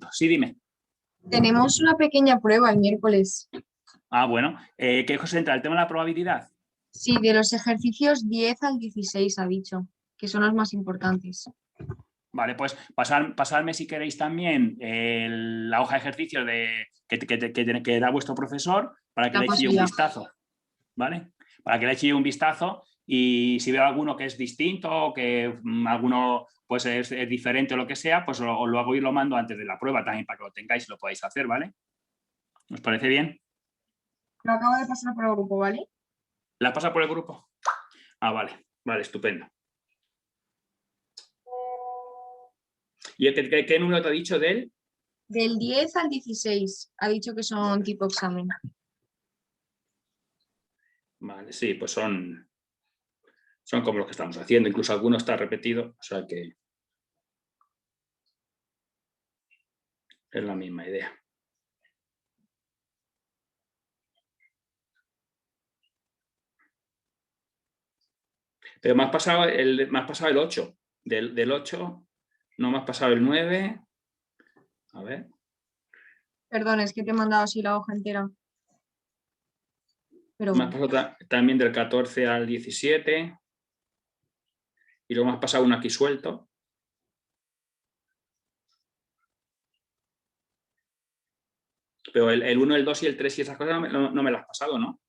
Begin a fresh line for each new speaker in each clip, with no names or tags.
momento. Sí, dime.
Tenemos una pequeña prueba el miércoles.
Ah, bueno. ¿Qué cosa entra? ¿El tema de la probabilidad?
Sí, de los ejercicios 10 al 16 ha dicho, que son los más importantes.
Vale, pues pasarme si queréis también la hoja de ejercicio que da vuestro profesor para que
La
le eche
paso
un
ya.
vistazo, ¿vale? Para que le eche un vistazo y si veo alguno que es distinto o que alguno pues es diferente o lo que sea, pues os lo hago y lo mando antes de la prueba también para que lo tengáis y lo podáis hacer, ¿vale? ¿Os parece bien?
Lo acabo de pasar por el grupo, ¿vale?
¿La pasa por el grupo? Ah, vale, vale, estupendo. ¿Y qué número te ha dicho de él?
Del 10 al 16 ha dicho que son tipo examen.
Vale, sí, pues son como los que estamos haciendo, incluso alguno está repetido, o sea que es la misma idea. Pero me has pasado el 8. Del 8 no me has pasado el 9. A ver.
Perdón, es que te he mandado así la hoja entera. Pero
Me has
bueno.
pasado también del 14 al 17. Y luego me has pasado uno aquí suelto. Pero el 1, el 2 y el 3 y esas cosas no me las has pasado, ¿no?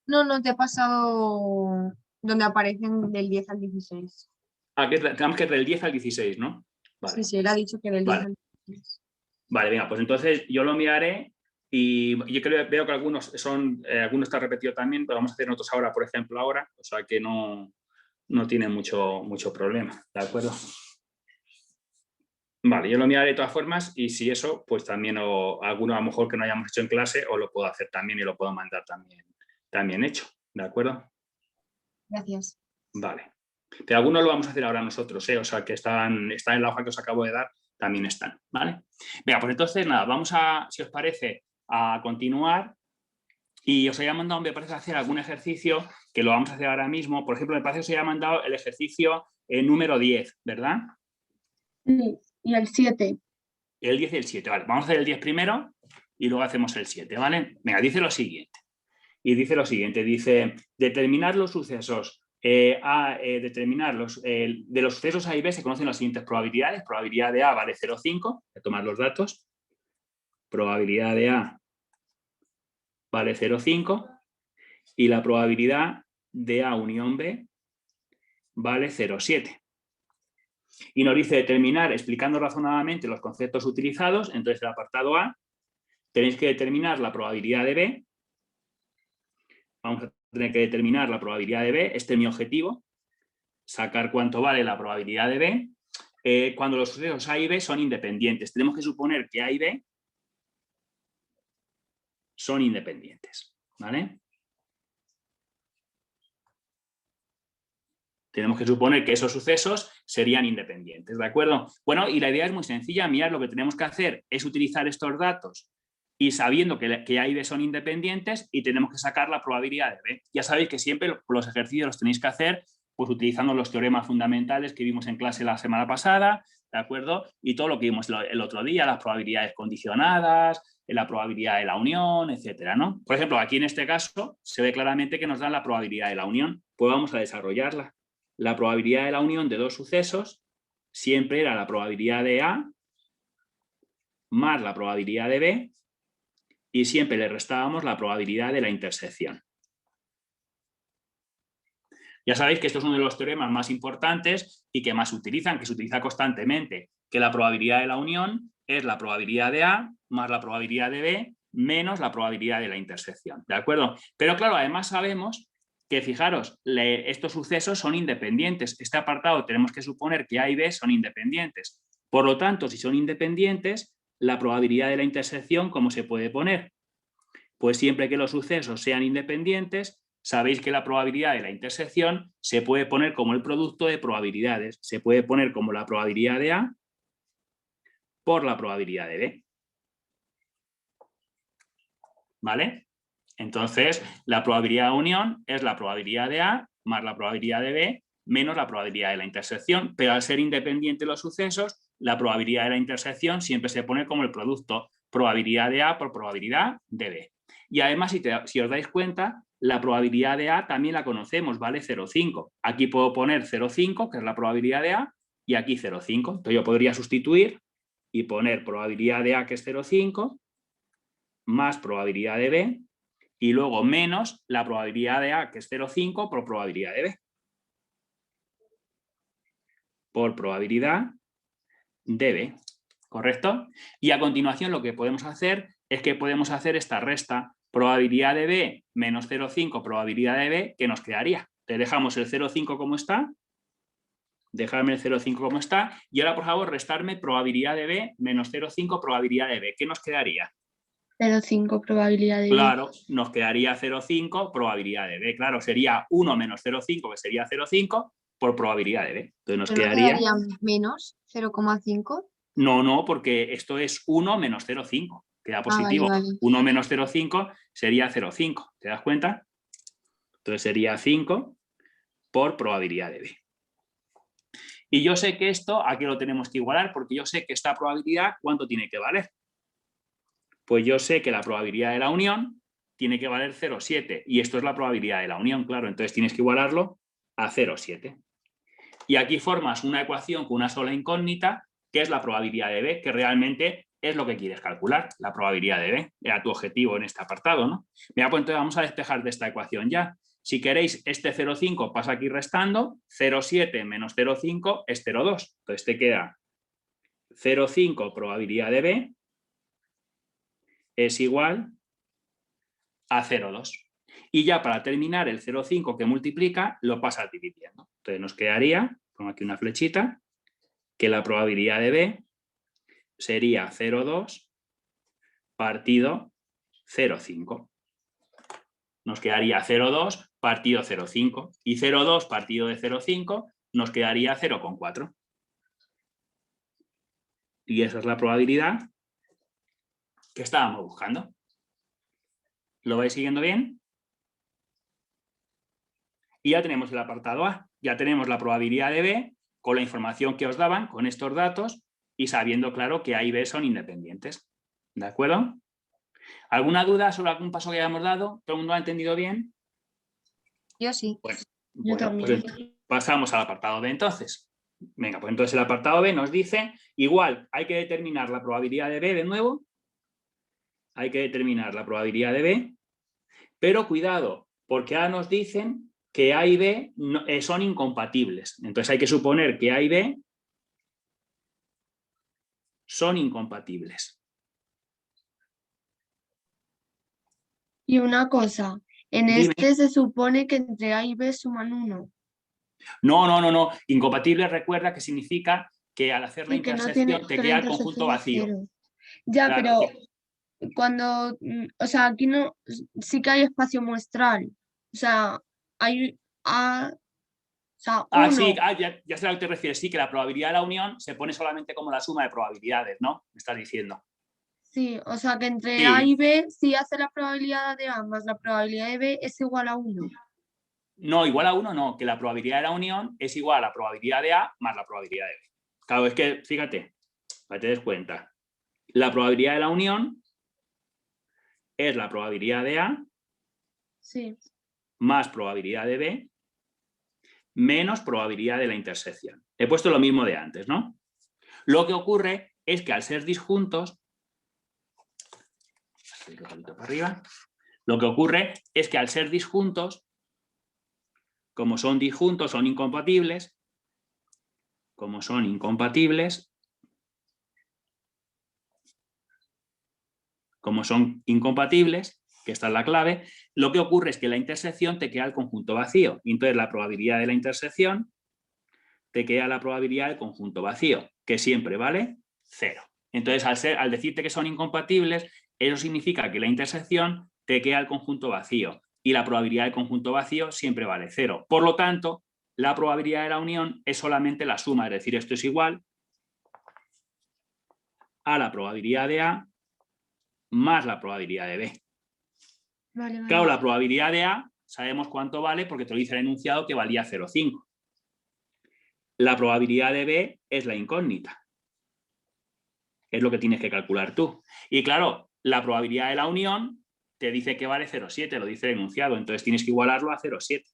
No te he pasado donde aparecen del 10 al 16.
Ah, tenemos que es del 10 al 16, ¿no? Vale.
Sí, él ha dicho que del 10
Vale.
al 16.
Vale, venga, pues entonces yo lo miraré y yo veo que algunos está repetido también, pero vamos a hacer otros ahora, por ejemplo, ahora, o sea que no tiene mucho problema, ¿de acuerdo? Vale, yo lo miraré de todas formas y si eso, pues también alguno a lo mejor que no hayamos hecho en clase o lo puedo hacer también y lo puedo mandar también hecho, ¿de acuerdo?
Gracias.
Vale. Pero algunos lo vamos a hacer ahora nosotros, ¿eh? O sea que están en la hoja que os acabo de dar, también están, ¿vale? Venga, pues entonces nada, vamos a, si os parece, a continuar y os haya mandado, me parece, hacer algún ejercicio que lo vamos a hacer ahora mismo. Por ejemplo, me parece que os haya mandado el ejercicio número 10, ¿verdad?
Sí, y el 7.
El 10 y el 7, vale. Vamos a hacer el 10 primero y luego hacemos el 7, ¿vale? Venga, dice lo siguiente. Y dice lo siguiente, dice, determinar los sucesos de los sucesos A y B se conocen las siguientes probabilidades. Probabilidad de A vale 0,5, voy a tomar los datos. Probabilidad de A vale 0,5 y la probabilidad de A unión B vale 0,7. Y nos dice determinar, explicando razonadamente los conceptos utilizados, entonces el apartado A, tenéis que determinar la probabilidad de B. Vamos a tener que determinar la probabilidad de B, este es mi objetivo, sacar cuánto vale la probabilidad de B, cuando los sucesos A y B son independientes. Tenemos que suponer que A y B son independientes, ¿vale? Tenemos que suponer que esos sucesos serían independientes, ¿de acuerdo? Bueno, y la idea es muy sencilla. Mirad, lo que tenemos que hacer es utilizar estos datos y sabiendo que A y B son independientes y tenemos que sacar la probabilidad de B. Ya sabéis que siempre los ejercicios los tenéis que hacer pues utilizando los teoremas fundamentales que vimos en clase la semana pasada, ¿de acuerdo? Y todo lo que vimos el otro día, las probabilidades condicionadas, la probabilidad de la unión, etcétera, ¿no? Por ejemplo, aquí en este caso se ve claramente que nos dan la probabilidad de la unión. Pues vamos a desarrollarla. La probabilidad de la unión de dos sucesos siempre era la probabilidad de A más la probabilidad de B y siempre le restábamos la probabilidad de la intersección. Ya sabéis que esto es uno de los teoremas más importantes y que más se utilizan, que se utiliza constantemente, que la probabilidad de la unión es la probabilidad de A más la probabilidad de B menos la probabilidad de la intersección, ¿de acuerdo? Pero claro, además sabemos que, fijaros, estos sucesos son independientes. Este apartado tenemos que suponer que A y B son independientes. Por lo tanto, si son independientes, la probabilidad de la intersección, ¿cómo se puede poner? Pues siempre que los sucesos sean independientes, sabéis que la probabilidad de la intersección se puede poner como el producto de probabilidades. Se puede poner como la probabilidad de A por la probabilidad de B. ¿Vale? Entonces, la probabilidad de unión es la probabilidad de A más la probabilidad de B menos la probabilidad de la intersección, pero al ser independientes los sucesos, la probabilidad de la intersección siempre se pone como el producto probabilidad de A por probabilidad de B. Y además, si os dais cuenta, la probabilidad de A también la conocemos, ¿vale? 0,5. Aquí puedo poner 0,5, que es la probabilidad de A, y aquí 0,5. Entonces yo podría sustituir y poner probabilidad de A, que es 0,5, más probabilidad de B, y luego menos la probabilidad de A, que es 0,5, por probabilidad de B. Por probabilidad de B, ¿correcto? Y a continuación lo que podemos hacer es que podemos hacer esta resta, probabilidad de B menos 0,5 probabilidad de B, que nos quedaría. Te dejamos el 0,5 como está, dejarme el 0,5 como está, y ahora por favor restarme probabilidad de B menos 0,5 probabilidad de B. ¿Qué nos quedaría?
0,5 probabilidad de B.
Claro, nos quedaría 0,5 probabilidad de B. Claro, sería 1 menos 0,5, que sería 0,5, por probabilidad de B. Entonces nos
¿Pero no
quedaría...
menos 0,5?
No, porque esto es 1 menos 0,5. Queda
Vale,
positivo.
vale.
1 menos 0,5 sería 0,5. ¿Te das cuenta? Entonces sería 5 por probabilidad de B. Y yo sé que esto aquí lo tenemos que igualar porque yo sé que esta probabilidad, ¿cuánto tiene que valer? Pues yo sé que la probabilidad de la unión tiene que valer 0,7 y esto es la probabilidad de la unión, claro. Entonces tienes que igualarlo a 0,7. Y aquí formas una ecuación con una sola incógnita, que es la probabilidad de B, que realmente es lo que quieres calcular, la probabilidad de B. Era tu objetivo en este apartado, ¿no? Mira, pues entonces vamos a despejar de esta ecuación ya. Si queréis, este 0,5 pasa aquí restando, 0,7 menos 0,5 es 0,2. Entonces te queda 0,5 probabilidad de B es igual a 0,2. Y ya para terminar, el 0,5 que multiplica lo pasas dividiendo. Entonces nos quedaría, pongo aquí una flechita, que la probabilidad de B sería 0,2 partido 0,5. Nos quedaría 0,2 partido 0,5. Y 0,2 partido de 0,5 nos quedaría 0,4. Y esa es la probabilidad que estábamos buscando. ¿Lo vais siguiendo bien? Y ya tenemos el apartado A. Ya tenemos la probabilidad de B con la información que os daban, con estos datos, y sabiendo, claro, que A y B son independientes. ¿De acuerdo? ¿Alguna duda sobre algún paso que hayamos dado? ¿Todo el mundo lo ha entendido bien?
Yo sí.
Bueno, pues pasamos al apartado B entonces. Venga, pues entonces el apartado B nos dice, igual, hay que determinar la probabilidad de B de nuevo. Hay que determinar la probabilidad de B, pero cuidado, porque ahora nos dicen que A y B son incompatibles. Entonces hay que suponer que A y B son incompatibles.
Y una cosa, en
Dime.
este se supone que entre A y B suman 1.
No. Incompatible, recuerda que significa que al hacer la
Sí, que no
intersección te
que la
queda el conjunto
intersección es
vacío.
0. Ya,
Claro,
pero cuando, o sea, aquí no, sí que hay espacio muestral. O sea, hay A, o sea, 1.
sí, ya sé a lo que te refieres. Sí, que la probabilidad de la unión se pone solamente como la suma de probabilidades, ¿no? Me estás diciendo.
Sí, o sea que entre A
Sí.
y B, si hace la probabilidad de A más la probabilidad de B es igual a 1.
No, igual a 1 no, que la probabilidad de la unión es igual a la probabilidad de A más la probabilidad de B. Claro, es que, fíjate, para que te des cuenta, la probabilidad de la unión es la probabilidad de A
Sí.
más probabilidad de B menos probabilidad de la intersección. He puesto lo mismo de antes, ¿no? Lo que ocurre es que al ser disjuntos, para arriba, lo que ocurre es que al ser disjuntos, como son disjuntos, son incompatibles, como son incompatibles, que esta es la clave, lo que ocurre es que la intersección te queda el conjunto vacío. Y entonces la probabilidad de la intersección te queda la probabilidad del conjunto vacío, que siempre vale 0. Entonces, al decirte que son incompatibles, eso significa que la intersección te queda el conjunto vacío y la probabilidad del conjunto vacío siempre vale 0. Por lo tanto, la probabilidad de la unión es solamente la suma, es decir, esto es igual a la probabilidad de A más la probabilidad de B.
Vale.
Claro, la probabilidad de A sabemos cuánto vale porque te lo dice el enunciado que valía 0,5. La probabilidad de B es la incógnita. es lo que tienes que calcular tú. Y claro, la probabilidad de la unión te dice que vale 0,7, lo dice el enunciado, entonces tienes que igualarlo a 0,7.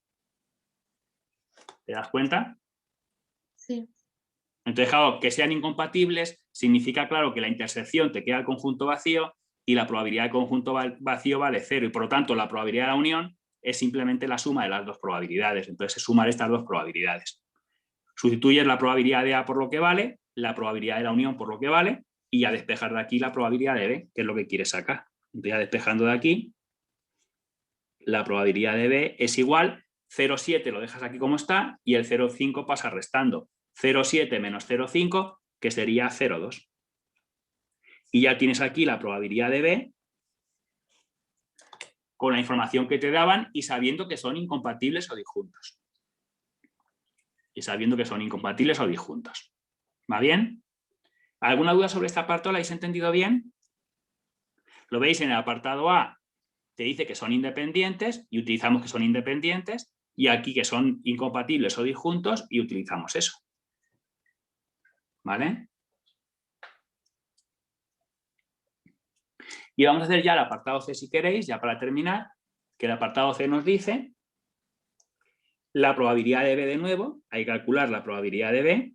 ¿Te das cuenta?
Sí.
Entonces, claro, que sean incompatibles significa, claro, que la intersección te queda el conjunto vacío y la probabilidad de conjunto vacío vale 0 y por lo tanto la probabilidad de la unión es simplemente la suma de las dos probabilidades. Entonces, es sumar estas dos probabilidades. Sustituyes la probabilidad de A por lo que vale, la probabilidad de la unión por lo que vale y ya despejar de aquí la probabilidad de B, que es lo que quieres sacar. Entonces, ya despejando de aquí, la probabilidad de B es igual, 0,7 lo dejas aquí como está y el 0,5 pasa restando. 0,7 menos 0,5, que sería 0,2. Y ya tienes aquí la probabilidad de B con la información que te daban y sabiendo que son incompatibles o disjuntos. Y sabiendo que son incompatibles o disjuntos. ¿Va bien? ¿Alguna duda sobre este apartado? ¿La habéis entendido bien? Lo veis en el apartado A, te dice que son independientes y utilizamos que son independientes, y aquí que son incompatibles o disjuntos y utilizamos eso. ¿Vale? Y vamos a hacer ya el apartado C si queréis, ya para terminar, que el apartado C nos dice la probabilidad de B de nuevo, hay que calcular la probabilidad de B.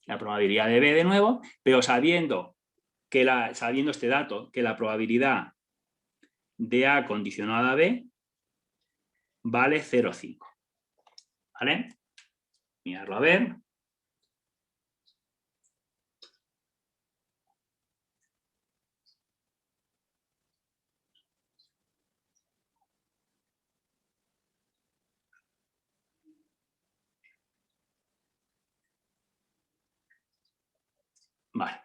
La probabilidad de B de nuevo, pero sabiendo este dato, que la probabilidad de A condicionada a B vale 0,5. ¿Vale? Miradlo a ver. Vale.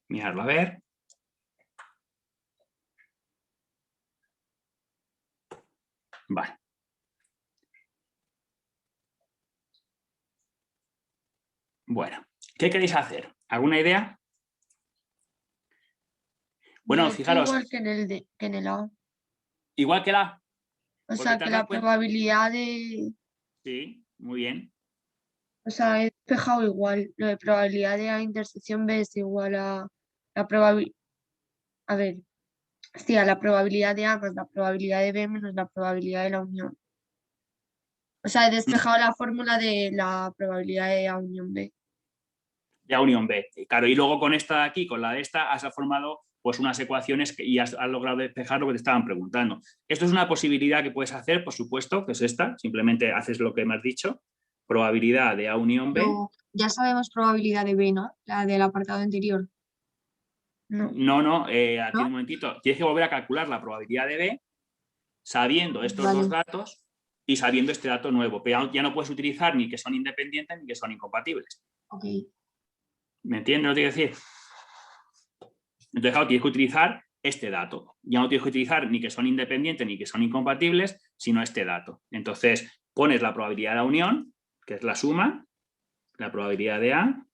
Miradlo a ver. Vale. Bueno, ¿qué queréis hacer? ¿Alguna idea? Bueno, fijaros.
Igual que en el A.
Igual que la.
O sea, que la probabilidad de...
Sí, muy bien.
O sea, he despejado igual. Lo de probabilidad de A intersección B es igual a la probabilidad... A ver, sí, a la probabilidad de A más la probabilidad de B menos la probabilidad de la unión. O sea, he despejado la fórmula de la probabilidad de A unión B.
Ya unión B. Claro, y luego con esta de aquí, con la de esta, has formado pues unas ecuaciones y has logrado despejar lo que te estaban preguntando. Esto es una posibilidad que puedes hacer, por supuesto, que es esta. Simplemente haces lo que me has dicho. Probabilidad de A unión B.
Pero ya sabemos probabilidad de B, ¿no? La del apartado anterior.
No, aquí un momentito. Tienes que volver a calcular la probabilidad de B sabiendo estos dos datos y sabiendo este dato nuevo. Pero ya no puedes utilizar ni que son independientes ni que son incompatibles.
Ok.
¿Me entiendes lo que quiero decir? Entonces, claro, tienes que utilizar este dato. Ya no tienes que utilizar ni que son independientes ni que son incompatibles, sino este dato. Entonces, pones la probabilidad de la unión, que es la suma, la probabilidad de A,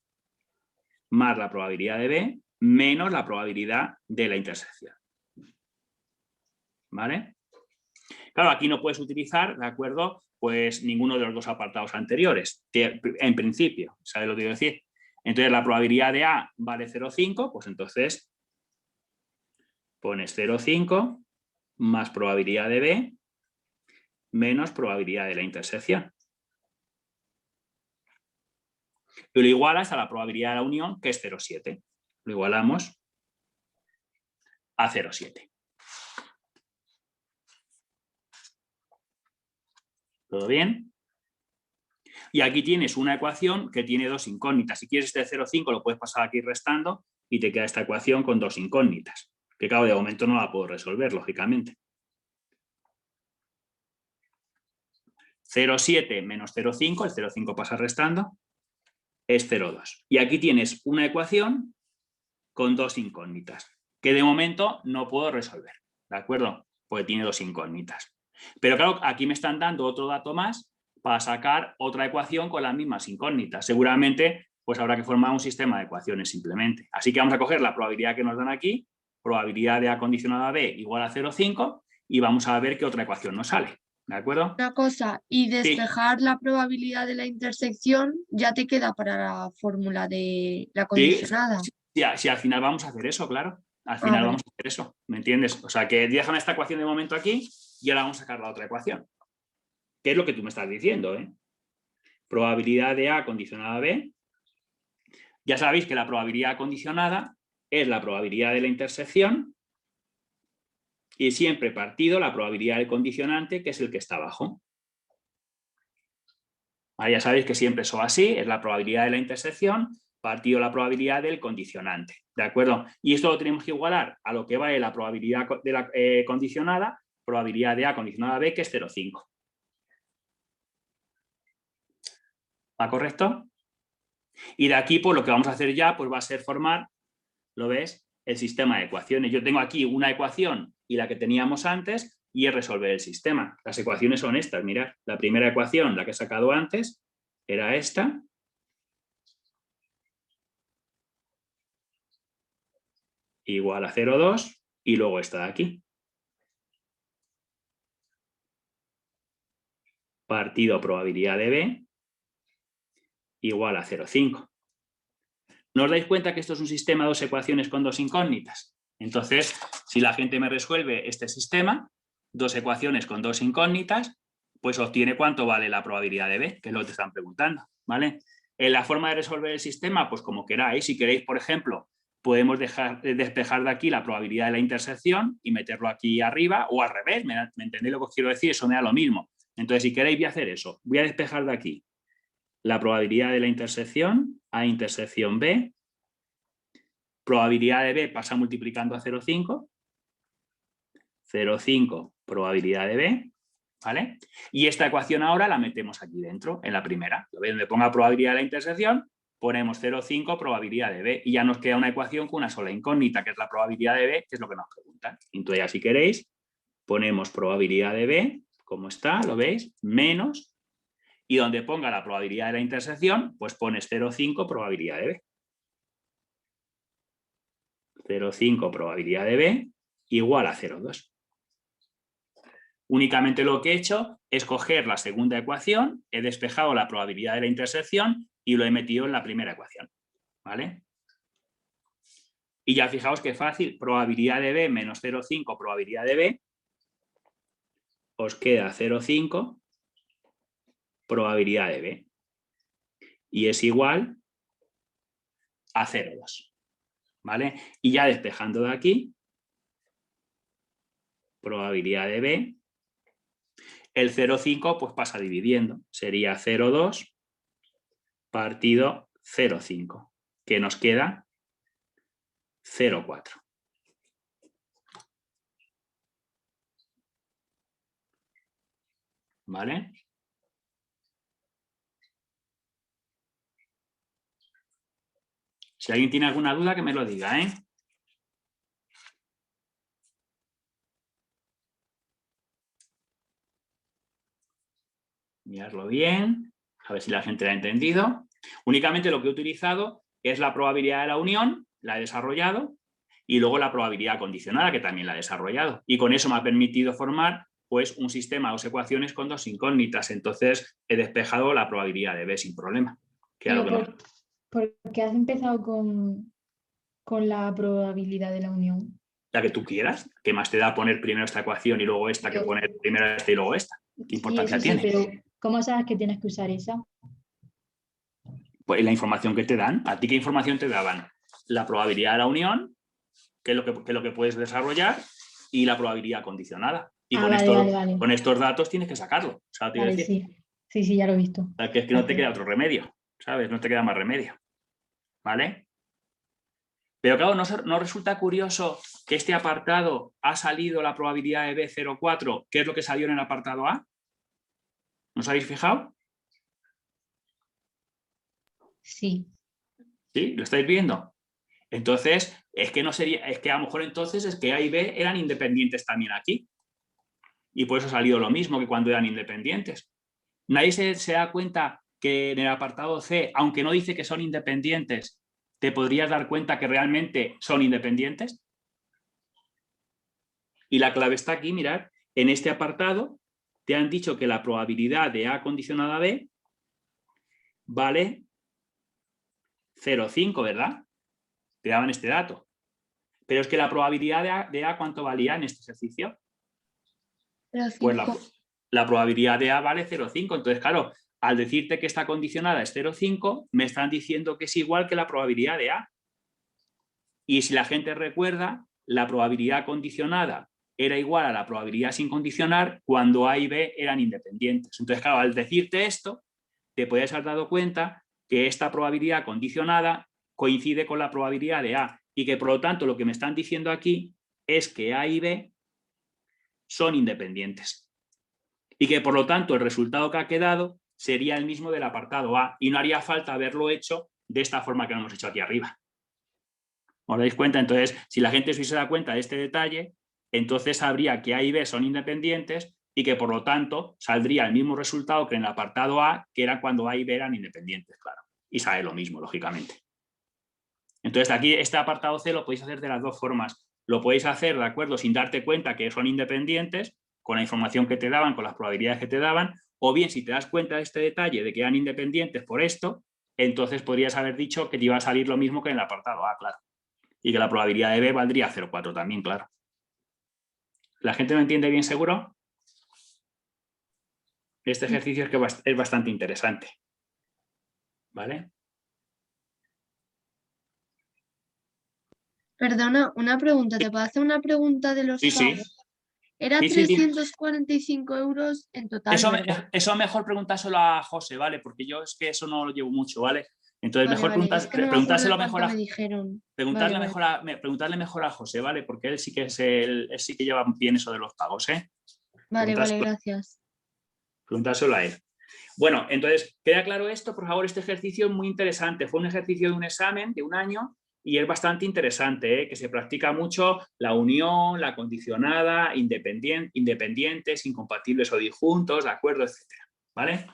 más la probabilidad de B, menos la probabilidad de la intersección. ¿Vale? Claro, aquí no puedes utilizar, ¿de acuerdo? Pues ninguno de los dos apartados anteriores, en principio, ¿sabes lo que quiero decir? Entonces, la probabilidad de A vale 0,5, pues entonces pones 0,5 más probabilidad de B menos probabilidad de la intersección. Y lo igualas a la probabilidad de la unión, que es 0,7. Lo igualamos a 0,7. ¿Todo bien? Y aquí tienes una ecuación que tiene dos incógnitas. Si quieres este 0,5 lo puedes pasar aquí restando y te queda esta ecuación con dos incógnitas. Que claro, de momento no la puedo resolver, lógicamente. 0,7 menos 0,5, el 0,5 pasa restando, es 0,2. Y aquí tienes una ecuación con dos incógnitas, que de momento no puedo resolver, ¿de acuerdo? Porque tiene dos incógnitas. Pero claro, aquí me están dando otro dato más para sacar otra ecuación con las mismas incógnitas. Seguramente pues habrá que formar un sistema de ecuaciones simplemente. Así que vamos a coger la probabilidad que nos dan aquí, probabilidad de A condicionada a B igual a 0,5, y vamos a ver qué otra ecuación nos sale. ¿De acuerdo?
Una cosa, y despejar la probabilidad de la intersección ya te queda para la fórmula de la
Sí,
condicionada.
si al final vamos a hacer eso, claro. Al
Ah,
final
vale.
vamos a hacer eso, ¿me entiendes? O sea, que déjame esta ecuación de momento aquí y ahora vamos a sacar la otra ecuación. ¿Qué es lo que tú me estás diciendo? Probabilidad de A condicionada a B. Ya sabéis que la probabilidad condicionada es la probabilidad de la intersección y siempre partido la probabilidad del condicionante, que es el que está abajo. Vale, ya sabéis que siempre eso así, es la probabilidad de la intersección partido la probabilidad del condicionante, ¿de acuerdo? Y esto lo tenemos que igualar a lo que vale la probabilidad de la condicionada, probabilidad de A condicionada a B, que es 0,5. ¿Va correcto? Y de aquí, pues lo que vamos a hacer ya, pues va a ser formar, ¿lo ves? El sistema de ecuaciones. Yo tengo aquí una ecuación y la que teníamos antes y es resolver el sistema. Las ecuaciones son estas, mirad. La primera ecuación, la que he sacado antes, era esta. Igual a 0,2 y luego esta de aquí. Partido probabilidad de B igual a 0,5. ¿No os dais cuenta que esto es un sistema de dos ecuaciones con dos incógnitas? Entonces, si la gente me resuelve este sistema, dos ecuaciones con dos incógnitas, pues obtiene cuánto vale la probabilidad de B, que es lo que te están preguntando, ¿vale? En la forma de resolver el sistema, pues como queráis. Si queréis, por ejemplo, podemos despejar de aquí la probabilidad de la intersección y meterlo aquí arriba, o al revés, ¿me entendéis lo que os quiero decir? Eso me da lo mismo. Entonces, si queréis, voy a hacer eso. Voy a despejar de aquí la probabilidad de la intersección, A intersección B, probabilidad de B pasa multiplicando a 0,5, 0,5 probabilidad de B, ¿vale? Y esta ecuación ahora la metemos aquí dentro, en la primera. Donde ponga probabilidad de la intersección, ponemos 0,5 probabilidad de B y ya nos queda una ecuación con una sola incógnita, que es la probabilidad de B, que es lo que nos preguntan. Entonces, ya si queréis, ponemos probabilidad de B, como está, ¿lo veis? Menos, y donde ponga la probabilidad de la intersección, pues pones 0,5 probabilidad de B. 0,5 probabilidad de B igual a 0,2. Únicamente lo que he hecho es coger la segunda ecuación, he despejado la probabilidad de la intersección y lo he metido en la primera ecuación, ¿vale? Y ya fijaos que fácil, probabilidad de B menos 0,5 probabilidad de B, os queda 0,5 probabilidad de B. Y es igual a 0,2, ¿vale? Y ya despejando de aquí, probabilidad de B, el 0,5 pues pasa dividiendo, sería 0,2 partido 0,5, que nos queda 0,4. ¿Vale? Si alguien tiene alguna duda, que me lo diga, ¿eh? Miradlo bien, a ver si la gente lo ha entendido. Únicamente lo que he utilizado es la probabilidad de la unión, la he desarrollado, y luego la probabilidad condicionada, que también la he desarrollado. Y con eso me ha permitido formar pues, un sistema, dos ecuaciones con dos incógnitas. Entonces he despejado la probabilidad de B sin problema.
¿Por qué has empezado con la probabilidad de la unión?
La que tú quieras. ¿Qué más te da poner primero esta ecuación y luego esta, que poner primero esta y luego esta? ¿Qué importancia tiene?
Pero ¿cómo sabes que tienes que usar esa?
Pues la información que te dan. ¿A ti qué información te daban? La probabilidad de la unión, que es lo que puedes desarrollar, y la probabilidad condicionada. Y
Vale.
con estos datos tienes que sacarlo. O sea,
Vale, sí, ya lo he visto.
O sea, que es que no te queda otro remedio, ¿sabes? No te queda más remedio. ¿Vale? Pero claro, ¿no resulta curioso que este apartado ha salido la probabilidad de B 0,4, que es lo que salió en el apartado A? ¿No os habéis fijado?
Sí.
¿Sí? ¿Lo estáis viendo? Entonces, es que a lo mejor entonces es que A y B eran independientes también aquí. Y por eso ha salido lo mismo que cuando eran independientes. Nadie se da cuenta que en el apartado C, aunque no dice que son independientes, te podrías dar cuenta que realmente son independientes. Y la clave está aquí, mirad, en este apartado te han dicho que la probabilidad de A condicionada a B vale 0,5, ¿verdad? Te daban este dato. Pero es que la probabilidad de A ¿cuánto valía en este ejercicio?
Pero
Pues
5.
la probabilidad de A vale 0,5. Entonces, claro, al decirte que esta condicionada es 0,5, me están diciendo que es igual que la probabilidad de A. Y si la gente recuerda, la probabilidad condicionada era igual a la probabilidad sin condicionar cuando A y B eran independientes. Entonces, claro, al decirte esto, te podías haber dado cuenta que esta probabilidad condicionada coincide con la probabilidad de A y que, por lo tanto, lo que me están diciendo aquí es que A y B son independientes. Y que, por lo tanto, el resultado que ha quedado sería el mismo del apartado A y no haría falta haberlo hecho de esta forma que lo hemos hecho aquí arriba. ¿Os dais cuenta? Entonces, si la gente se da cuenta de este detalle, entonces sabría que A y B son independientes y que, por lo tanto, saldría el mismo resultado que en el apartado A, que era cuando A y B eran independientes, claro. Y sale lo mismo, lógicamente. Entonces, aquí este apartado C lo podéis hacer de las dos formas. Lo podéis hacer, ¿de acuerdo?, sin darte cuenta que son independientes, con la información que te daban, con las probabilidades que te daban, o bien, si te das cuenta de este detalle de que eran independientes por esto, entonces podrías haber dicho que te iba a salir lo mismo que en el apartado A, claro. Y que la probabilidad de B valdría 0,4 también, claro. ¿La gente lo entiende bien seguro? Este ejercicio es bastante interesante. ¿Vale?
Perdona, una pregunta. ¿Te puedo hacer una pregunta de los
Sí, sí.
pagos? Era
Sí, sí, sí.
345 euros en total, ¿verdad?
Eso mejor preguntárselo a José, ¿vale? Porque yo es que eso no lo llevo mucho, ¿vale? Entonces,
Vale,
mejor
vale. Es que no me acuerdo de
preguntárselo
cuánto
mejor
me dijeron.
preguntarle
Vale, vale.
preguntarle mejor a José, ¿vale? Porque él sí que él sí que lleva bien eso de los pagos, ¿eh?
Vale, vale, gracias.
Preguntárselo a él. Bueno, entonces, ¿queda claro esto? Por favor, este ejercicio es muy interesante. Fue un ejercicio de un examen de un año y es bastante interesante, que se practica mucho la unión, la condicionada, independientes, incompatibles o disjuntos, ¿de acuerdo? Etcétera. ¿Vale?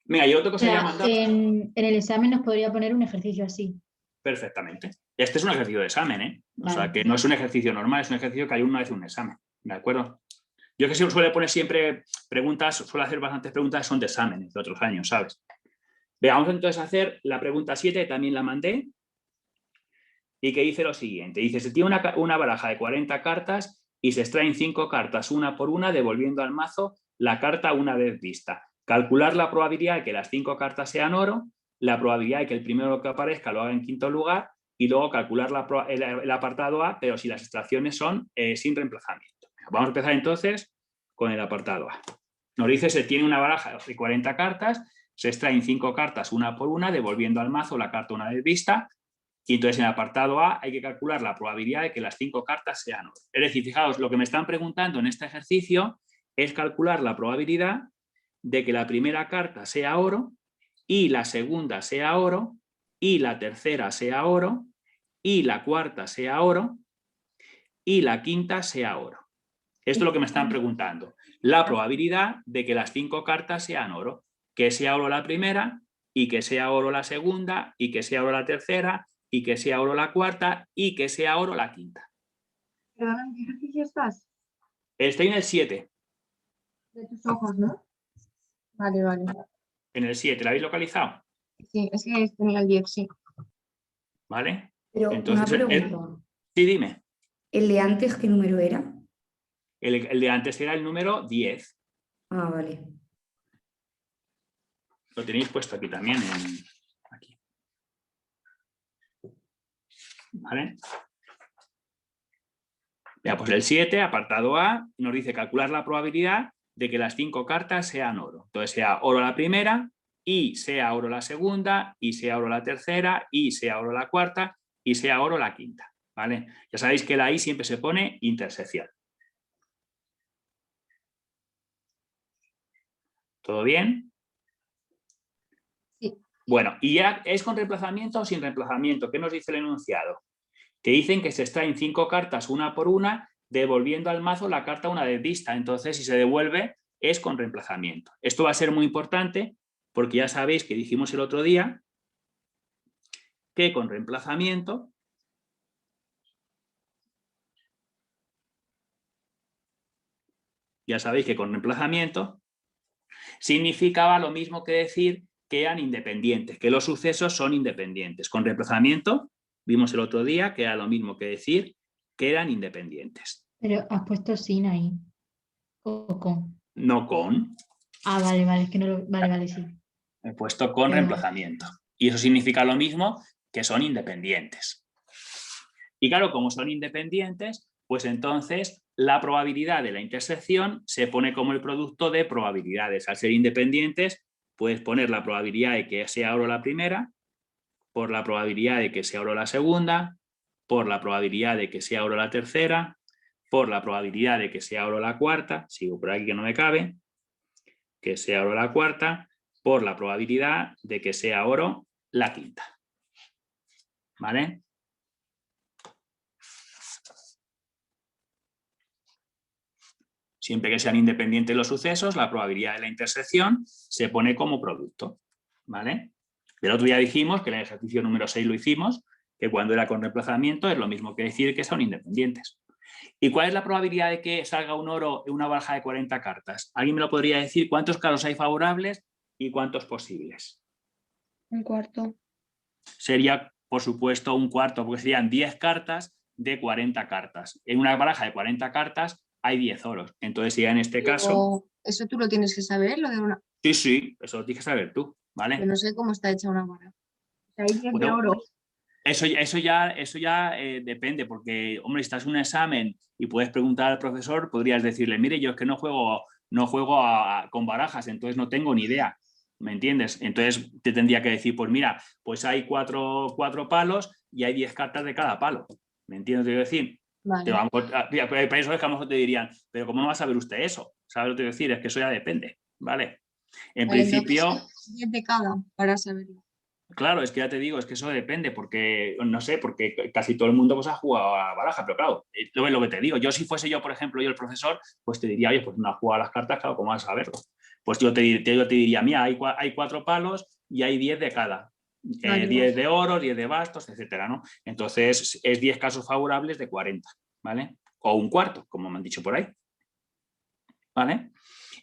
Mira, y otra
O
cosa ya
sea,
mandado.
en el examen nos podría poner un ejercicio así.
Perfectamente. Este es un ejercicio de examen, ¿eh? O sea,
Vale.
que no es un ejercicio normal, es un ejercicio que hay una vez un examen, ¿de acuerdo? Yo que suele poner siempre preguntas, suele hacer bastantes preguntas, son de exámenes de otros años, ¿sabes? Vamos entonces a hacer la pregunta 7, que también la mandé, y que dice lo siguiente. Dice, se tiene una baraja de 40 cartas y se extraen 5 cartas una por una, devolviendo al mazo la carta una vez vista. Calcular la probabilidad de que las 5 cartas sean oro, la probabilidad de que el primero que aparezca lo haga en quinto lugar y luego calcular el apartado A, pero si las extracciones son sin reemplazamiento. Vamos a empezar entonces con el apartado A. Nos dice, se tiene una baraja de 40 cartas, se extraen 5 cartas una por una, devolviendo al mazo la carta una vez vista. Y entonces en el apartado A hay que calcular la probabilidad de que las 5 cartas sean oro. Es decir, fijaos, lo que me están preguntando en este ejercicio es calcular la probabilidad de que la primera carta sea oro y la segunda sea oro y la tercera sea oro y la cuarta sea oro y la quinta sea oro. Esto es lo que me están preguntando. La probabilidad de que las 5 cartas sean oro. Que sea oro la primera y que sea oro la segunda y que sea oro la tercera y que sea oro la cuarta y que sea oro la quinta.
¿Perdona, en qué ejercicio estás?
Estoy en el 7.
De tus ojos, ¿no? Vale, vale.
En el 7, ¿la habéis localizado?
Sí, es que tenía el 10, sí.
¿Vale?
Pero
Entonces,
una pregunta,
sí, dime.
¿el de antes qué número era?
El de antes era el número 10.
Ah, vale.
Lo tenéis puesto aquí también. Aquí. ¿Vale? Ya, pues el 7, apartado A, nos dice calcular la probabilidad de que las 5 cartas sean oro. Entonces sea oro la primera, y sea oro la segunda, y sea oro la tercera, y sea oro la cuarta, y sea oro la quinta. ¿Vale? Ya sabéis que la I siempre se pone intersección. ¿Todo bien?
Sí.
Bueno, y ya es con reemplazamiento o sin reemplazamiento. ¿Qué nos dice el enunciado? Que dicen que se extraen 5 cartas una por una, devolviendo al mazo la carta una vez vista. Entonces, si se devuelve, es con reemplazamiento. Esto va a ser muy importante porque ya sabéis que dijimos el otro día que con reemplazamiento ya sabéis que con reemplazamiento significaba lo mismo que decir que eran independientes, que los sucesos son independientes. Con reemplazamiento, vimos el otro día que era lo mismo que decir que eran independientes.
Pero has puesto sin ahí. O con.
No con,
Ah, vale, vale, es que no lo. Vale, vale, sí.
he puesto con
Vale, vale.
reemplazamiento. Y eso significa lo mismo que son independientes. Y claro, como son independientes, pues entonces la probabilidad de la intersección se pone como el producto de probabilidades. Al ser independientes, puedes poner la probabilidad de que sea oro la primera, por la probabilidad de que sea oro la segunda, por la probabilidad de que sea oro la tercera, por la probabilidad de que sea oro la cuarta, sigo por aquí que no me cabe, que sea oro la cuarta, por la probabilidad de que sea oro la quinta. ¿Vale? Siempre que sean independientes los sucesos, la probabilidad de la intersección se pone como producto. ¿Vale? El otro día dijimos que en el ejercicio número 6 lo hicimos, que cuando era con reemplazamiento es lo mismo que decir que son independientes. ¿Y cuál es la probabilidad de que salga un oro en una baraja de 40 cartas? ¿Alguien me lo podría decir? ¿Cuántos casos hay favorables y cuántos posibles?
Un cuarto.
Sería, por supuesto, un cuarto, porque serían 10 cartas de 40 cartas. En una baraja de 40 cartas hay 10 oros. Entonces, si en este caso...
Pero eso tú lo tienes que saber, lo de una.
Sí, eso lo tienes que saber tú,
Yo
¿vale?
no sé cómo está hecha una baraja. O sea, hay 10 de
Bueno,
oro.
eso ya depende, porque, hombre, si estás en un examen y puedes preguntar al profesor, podrías decirle, mire, yo es que no juego con barajas, entonces no tengo ni idea, ¿me entiendes? Entonces te tendría que decir, pues mira, pues hay cuatro palos y hay 10 cartas de cada palo, ¿me entiendes lo que quiero decir?
Vale.
Para eso es que a lo mejor te dirían, pero ¿cómo no va a saber usted eso? ¿Sabes lo que quiero decir? Es que eso ya depende, ¿vale? En
Vale,
principio...
entonces, 10 de cada para saberlo.
Claro, es que ya te digo, es que eso depende, porque, no sé, porque casi todo el mundo pues, ha jugado a la baraja, pero claro, lo que te digo, yo si fuese yo, por ejemplo, yo el profesor, pues te diría, oye, pues no has jugado a las cartas, claro, ¿cómo vas a saberlo? Pues yo te diría, mira, hay 4 palos y hay 10 de cada,
Vale,
10 de oros, 10 de bastos, etcétera, ¿no? Entonces, es 10 casos favorables de 40, ¿vale? O un cuarto, como me han dicho por ahí, ¿vale?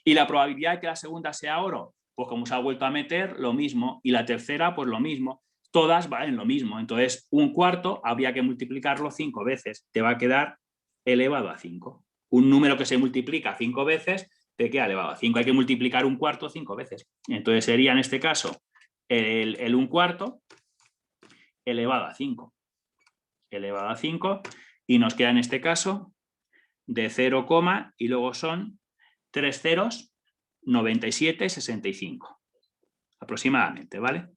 Y la probabilidad de que la segunda sea oro, pues como se ha vuelto a meter, lo mismo. Y la tercera, pues lo mismo. Todas valen lo mismo. Entonces, un cuarto habría que multiplicarlo 5 veces. Te va a quedar elevado a 5. Un número que se multiplica 5 veces te queda elevado a 5. Hay que multiplicar un cuarto 5 veces. Entonces sería en este caso el un cuarto elevado a 5. Elevado a 5. Y nos queda en este caso de 0, y luego son 3 ceros, 97, 65. Aproximadamente, ¿vale?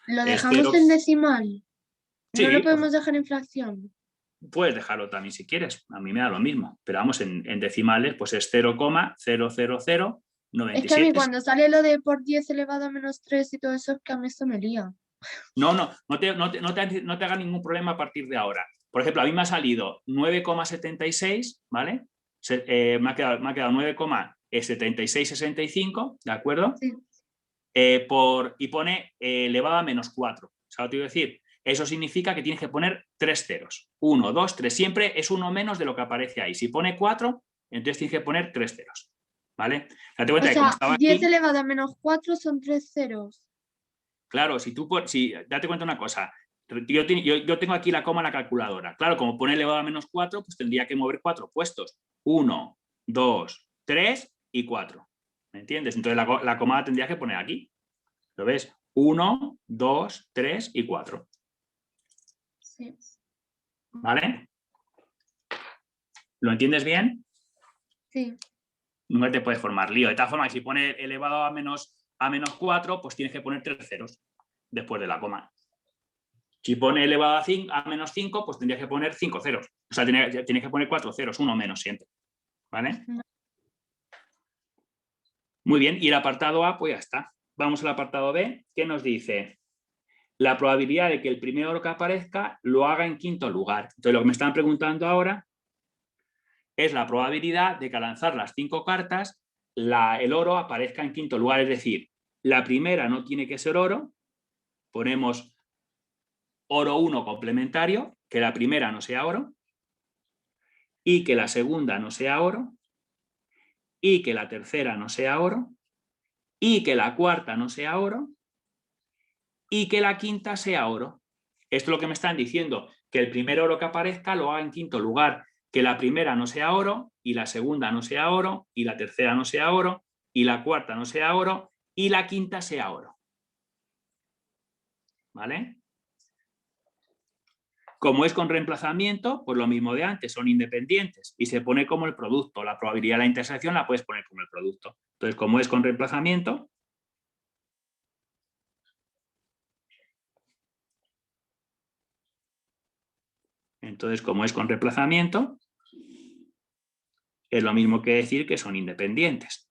¿Lo
Es
dejamos
0.
en decimal?
Sí,
¿No lo podemos dejar en fracción?
puedes dejarlo también si quieres. A mí me da lo mismo. Pero vamos, en decimales, pues es 0,00097.
Es que a mí cuando sale lo de por 10 elevado a menos 3 y todo eso, es que a mí esto me lía.
No te haga ningún problema a partir de ahora. Por ejemplo, a mí me ha salido 9,76, ¿vale? Me ha quedado 9,7665, ¿de acuerdo?
Sí.
Y pone elevado a menos 4. ¿Sabes lo que quiero decir? Eso significa que tienes que poner 3 ceros. 1, 2, 3. Siempre es uno menos de lo que aparece ahí. Si pone 4, entonces tienes que poner 3 ceros. ¿Vale? Date cuenta
O
que como
sea,
estaba
10
aquí,
elevado a menos 4 son 3 ceros.
claro, date cuenta una cosa. Yo tengo aquí la coma en la calculadora. Claro, como pone elevado a menos 4, pues tendría que mover 4 puestos. 1, 2, 3 y 4. ¿Me entiendes? Entonces la coma la tendrías que poner aquí. ¿Lo ves? 1, 2, 3 y 4.
Sí.
¿Vale? ¿Lo entiendes bien?
Sí.
No te puedes formar lío. De tal forma que si pone elevado a menos 4, pues tienes que poner 3 ceros después de la coma. Si pone elevado a menos 5, pues tendrías que poner 5 ceros. O sea, tienes que poner 4 ceros, uno menos siempre. ¿Vale? Muy bien, y el apartado A, pues ya está. Vamos al apartado B, que nos dice la probabilidad de que el primer oro que aparezca lo haga en quinto lugar. Entonces, lo que me están preguntando ahora es la probabilidad de que al lanzar las 5 cartas, el oro aparezca en quinto lugar. Es decir, la primera no tiene que ser oro, ponemos oro 1 complementario, que la primera no sea oro, y que la segunda no sea oro, y que la tercera no sea oro, y que la cuarta no sea oro, y que la quinta sea oro. Esto es lo que me están diciendo, que el primer oro que aparezca lo haga en quinto lugar, que la primera no sea oro, y la segunda no sea oro, y la tercera no sea oro, y la cuarta no sea oro, y la quinta sea oro. ¿Vale? Como es con reemplazamiento, pues lo mismo de antes, son independientes y se pone como el producto. La probabilidad de la intersección la puedes poner como el producto. Entonces, como es con reemplazamiento, es lo mismo que decir que son independientes.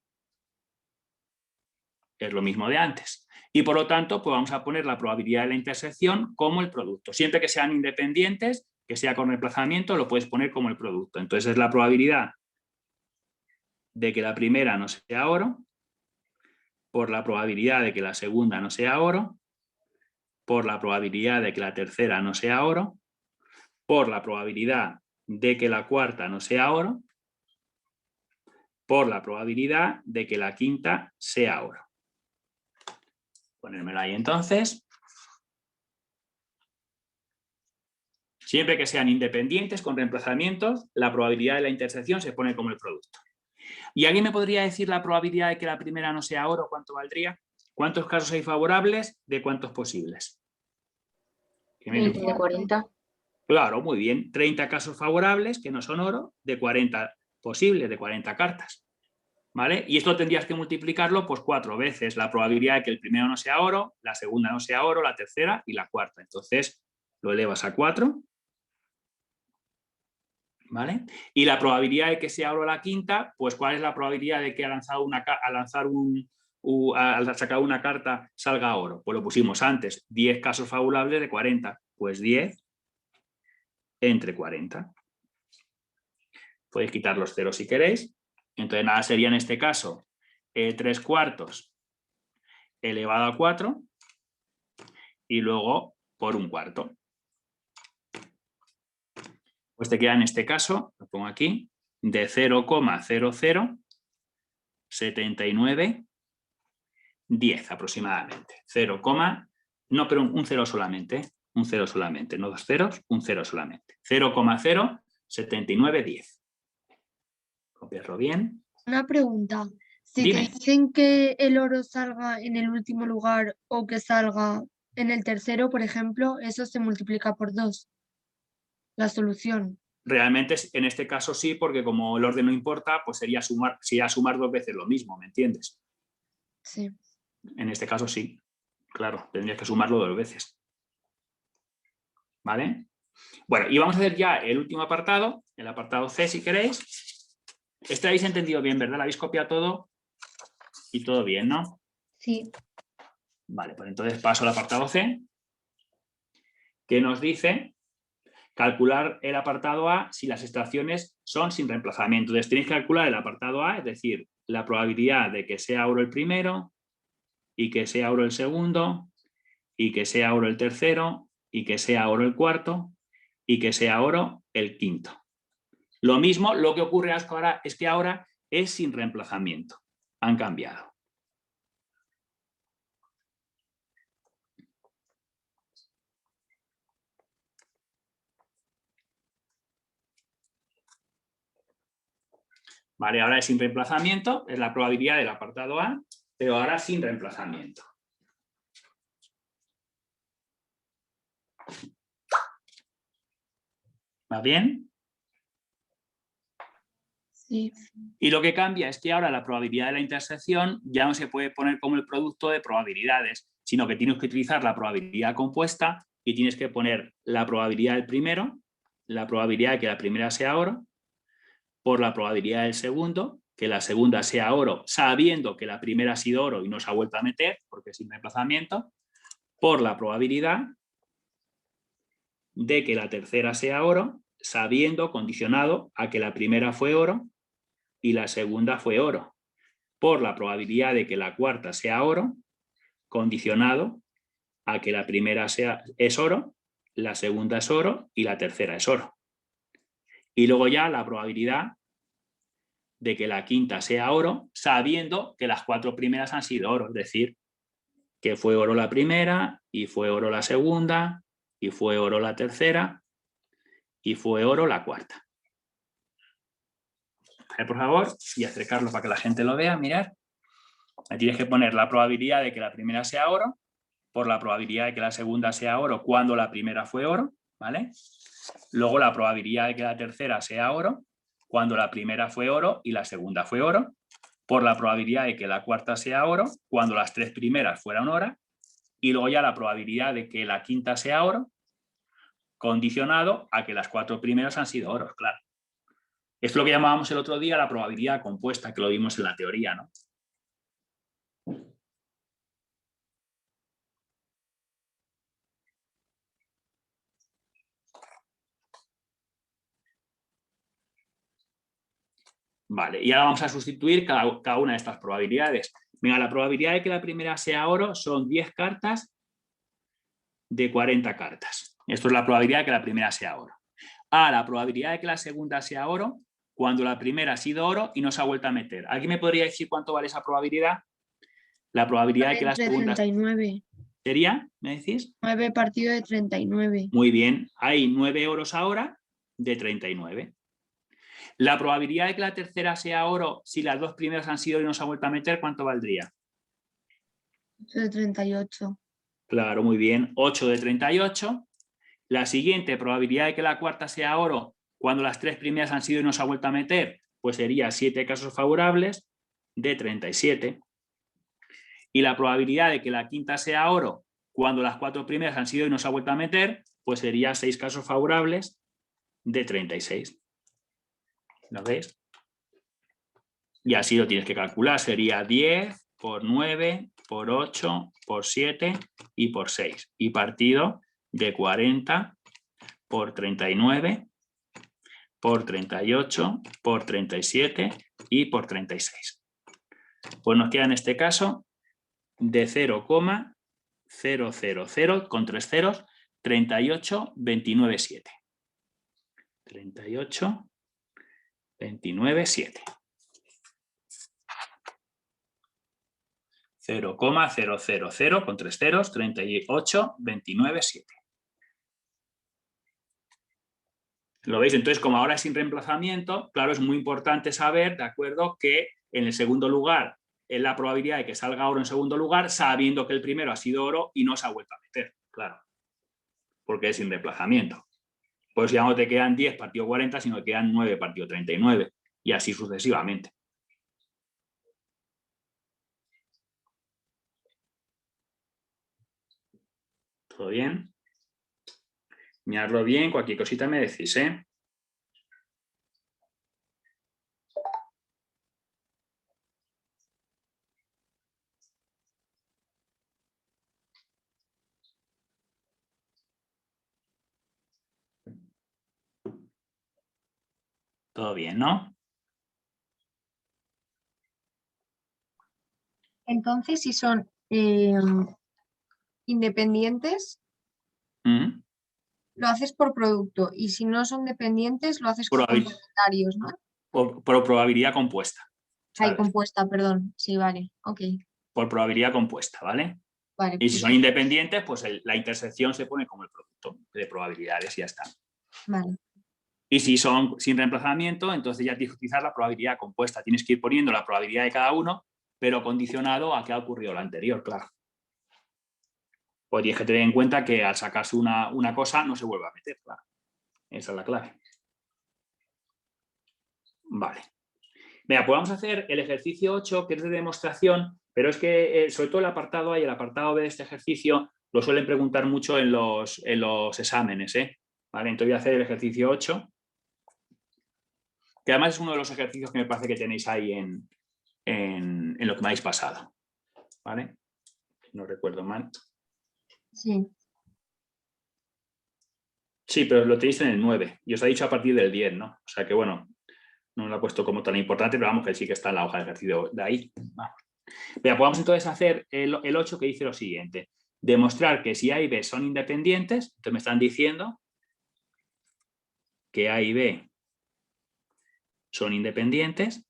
Es lo mismo de antes. Y por lo tanto, pues vamos a poner la probabilidad de la intersección como el producto. Siempre que sean independientes, que sea con reemplazamiento, lo puedes poner como el producto. Entonces es la probabilidad de que la primera no sea oro, por la probabilidad de que la segunda no sea oro, por la probabilidad de que la tercera no sea oro, por la probabilidad de que la cuarta no sea oro, por la probabilidad de que la quinta sea oro. Ponérmelo ahí entonces. Siempre que sean independientes con reemplazamientos, la probabilidad de la intersección se pone como el producto. ¿Y alguien me podría decir la probabilidad de que la primera no sea oro? ¿Cuánto valdría? ¿Cuántos casos hay favorables? ¿De cuántos posibles?
30 de 40.
Claro, muy bien. 30 casos favorables que no son oro, de 40 posibles, de 40 cartas. ¿Vale? Y esto tendrías que multiplicarlo pues 4 veces. La probabilidad de que el primero no sea oro, la segunda no sea oro, la tercera y la cuarta. Entonces lo elevas a 4. ¿Vale? Y la probabilidad de que sea oro la quinta, pues ¿cuál es la probabilidad de que al sacar una carta salga oro? Pues lo pusimos antes, 10 casos favorables de 40, pues 10 entre 40. Podéis quitar los ceros si queréis. Entonces nada, sería en este caso 3 cuartos elevado a 4 y luego por 1/4. Pues te queda en este caso, lo pongo aquí, de 0,007910 aproximadamente. No, pero un cero solamente, no 2 ceros, un cero solamente. 0,07910. Copiarlo bien.
Una pregunta. Si te
Dime.
dicen que el oro salga en el último lugar o que salga en el tercero, por ejemplo, eso se multiplica por 2. La solución.
Realmente en este caso sí, porque como el orden no importa, pues sería sumar 2 veces lo mismo, ¿me entiendes?
Sí.
En este caso sí, claro, tendrías que sumarlo 2 veces. ¿Vale? Bueno, y vamos a hacer ya el último apartado, el apartado C si queréis. Este habéis entendido bien, ¿verdad? ¿Lo habéis copiado todo? Y todo bien, ¿no?
Sí.
Vale, pues entonces paso al apartado C, que nos dice calcular el apartado A si las extracciones son sin reemplazamiento. Entonces tenéis que calcular el apartado A, es decir, la probabilidad de que sea oro el primero, y que sea oro el segundo, y que sea oro el tercero, y que sea oro el cuarto, y que sea oro el quinto. Lo mismo, lo que ocurre ahora es que ahora es sin reemplazamiento. Han cambiado. Vale, ahora es sin reemplazamiento, es la probabilidad del apartado A, pero ahora sin reemplazamiento. ¿Va bien?
Sí.
Y lo que cambia es que ahora la probabilidad de la intersección ya no se puede poner como el producto de probabilidades, sino que tienes que utilizar la probabilidad compuesta y tienes que poner la probabilidad del primero, la probabilidad de que la primera sea oro, por la probabilidad del segundo, que la segunda sea oro, sabiendo que la primera ha sido oro y no se ha vuelto a meter, porque es sin reemplazamiento, por la probabilidad de que la tercera sea oro, sabiendo, condicionado a que la primera fue oro y la segunda fue oro, por la probabilidad de que la cuarta sea oro, condicionado a que la primera es oro, la segunda es oro y la tercera es oro. Y luego ya la probabilidad de que la quinta sea oro, sabiendo que las 4 primeras han sido oro, es decir, que fue oro la primera, y fue oro la segunda, y fue oro la tercera, y fue oro la cuarta. Por favor, y acercarlo para que la gente lo vea, mirar. Ahí tienes que poner la probabilidad de que la primera sea oro por la probabilidad de que la segunda sea oro cuando la primera fue oro, ¿vale? Luego la probabilidad de que la tercera sea oro cuando la primera fue oro y la segunda fue oro, por la probabilidad de que la cuarta sea oro cuando las 3 primeras fueran oro, y luego ya la probabilidad de que la quinta sea oro, condicionado a que las 4 primeras han sido oros, claro. Esto es lo que llamábamos el otro día la probabilidad compuesta, que lo vimos en la teoría, ¿no? Vale, y ahora vamos a sustituir cada una de estas probabilidades. Mira, la probabilidad de que la primera sea oro son 10 cartas de 40 cartas. Esto es la probabilidad de que la primera sea oro. La probabilidad de que la segunda sea oro cuando la primera ha sido oro y no se ha vuelto a meter. ¿Alguien me podría decir cuánto vale esa probabilidad? La probabilidad de que la segunda...
39.
¿Sería? ¿Me decís?
9 partido de 39.
Muy bien. Hay 9 oros ahora de 39. La probabilidad de que la tercera sea oro si las 2 primeras han sido oro y no se ha vuelto a meter, ¿cuánto valdría?
8 de 38.
Claro, muy bien. 8 de 38. La siguiente, probabilidad de que la cuarta sea oro cuando las 3 primeras han sido y no se ha vuelto a meter, pues sería 7 casos favorables de 37. Y la probabilidad de que la quinta sea oro cuando las 4 primeras han sido y no se ha vuelto a meter, pues sería 6 casos favorables de 36. ¿Lo veis? Y así lo tienes que calcular. Sería 10 por 9 por 8 por 7 y por 6. Y partido de 40 por 39 por 38 por 37 y por 36. Pues nos queda en este caso de 0,000 con 3 ceros 38, 29, 7. 38, 29, 7. 0,000 con 3 ceros 38, 29, 7. ¿Lo veis? Entonces, como ahora es sin reemplazamiento, claro, es muy importante saber, ¿de acuerdo?, que en el segundo lugar es la probabilidad de que salga oro en segundo lugar, sabiendo que el primero ha sido oro y no se ha vuelto a meter, claro, porque es sin reemplazamiento. Pues ya no te quedan 10 partido 40, sino que quedan 9 partido 39, y así sucesivamente. ¿Todo bien? Miradlo bien, cualquier cosita me decís, ¿eh? Todo bien, ¿no?
Entonces, si son independientes, lo haces por producto. Y si no son dependientes, lo haces con complementarios, ¿no?
Por probabilidad compuesta.
Hay compuesta, perdón. Sí, vale. Ok.
Por probabilidad compuesta, ¿vale?
Vale,
Y si
pues
son independientes, pues la intersección se pone como el producto de probabilidades y ya está.
vale.
Y si son sin reemplazamiento, entonces ya tienes que utilizar la probabilidad compuesta. Tienes que ir poniendo la probabilidad de cada uno, pero condicionado a que ha ocurrido la anterior, claro. Pues tienes que tener en cuenta que al sacarse una cosa no se vuelve a meter, claro. Esa es la clave. Vale. Mira, pues vamos a hacer el ejercicio 8, que es de demostración, pero es que sobre todo el apartado A y el apartado B de este ejercicio lo suelen preguntar mucho en los exámenes, ¿eh? Vale, entonces voy a hacer el ejercicio 8, que además es uno de los ejercicios que me parece que tenéis ahí en lo que me habéis pasado. ¿Vale? No recuerdo mal.
Sí.
Sí, pero lo tenéis en el 9 y os ha dicho a partir del 10, ¿no? O sea que bueno, no lo he puesto como tan importante, pero vamos que sí que está en la hoja de ejercicio de ahí. Vamos. Bien, pues vamos entonces a hacer el 8, que dice lo siguiente. Demostrar que si A y B son independientes, entonces me están diciendo que A y B son independientes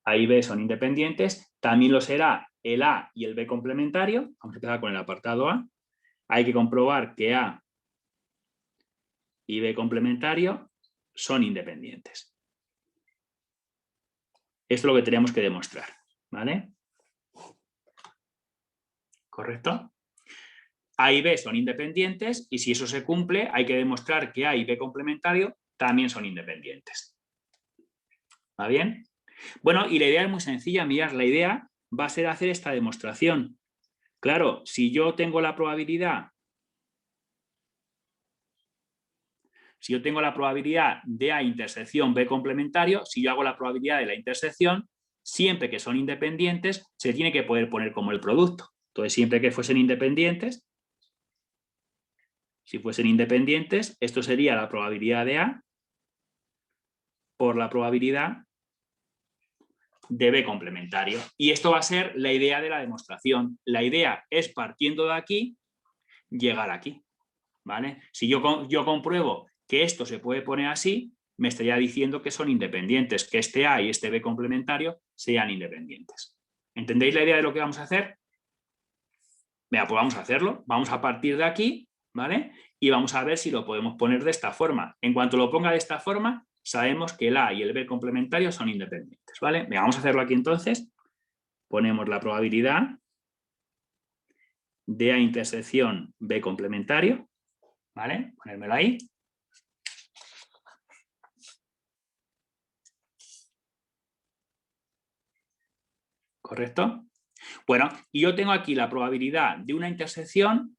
A y B son independientes, también lo será el A y el B complementario. Vamos a empezar con el apartado A. Hay que comprobar que A y B complementario son independientes. Esto es lo que tenemos que demostrar, ¿vale? ¿Correcto? A y B son independientes y si eso se cumple hay que demostrar que A y B complementario también son independientes. ¿Va bien? Bueno, y la idea es muy sencilla, mirad, la idea va a ser hacer esta demostración. Claro, si yo tengo la probabilidad, de A intersección B complementario, si yo hago la probabilidad de la intersección, siempre que son independientes, se tiene que poder poner como el producto. Entonces, siempre que fuesen independientes, si fuesen independientes, esto sería la probabilidad de A por la probabilidad de B complementario. Y esto va a ser la idea de la demostración. La idea es, partiendo de aquí, llegar aquí, ¿vale? Si yo compruebo que esto se puede poner así, me estaría diciendo que son independientes, que este A y este B complementario sean independientes. ¿Entendéis la idea de lo que vamos a hacer? Venga, pues vamos a hacerlo. Vamos a partir de aquí, ¿vale? Y vamos a ver si lo podemos poner de esta forma. En cuanto lo ponga de esta forma, sabemos que el A y el B complementario son independientes, ¿vale? Venga, vamos a hacerlo aquí entonces. Ponemos la probabilidad de A intersección B complementario, ¿vale? Ponérmelo ahí. ¿Correcto? Bueno, y yo tengo aquí la probabilidad de una intersección,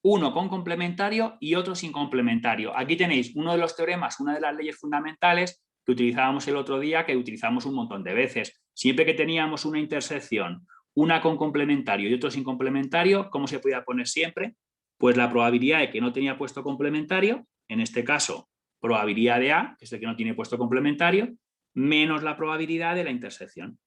uno con complementario y otro sin complementario. Aquí tenéis uno de los teoremas, una de las leyes fundamentales que utilizábamos el otro día, que utilizamos un montón de veces. Siempre que teníamos una intersección, una con complementario y otro sin complementario, ¿cómo se podía poner siempre? Pues la probabilidad de que no tenía puesto complementario, en este caso, probabilidad de A, que es el que no tiene puesto complementario, menos la probabilidad de la intersección.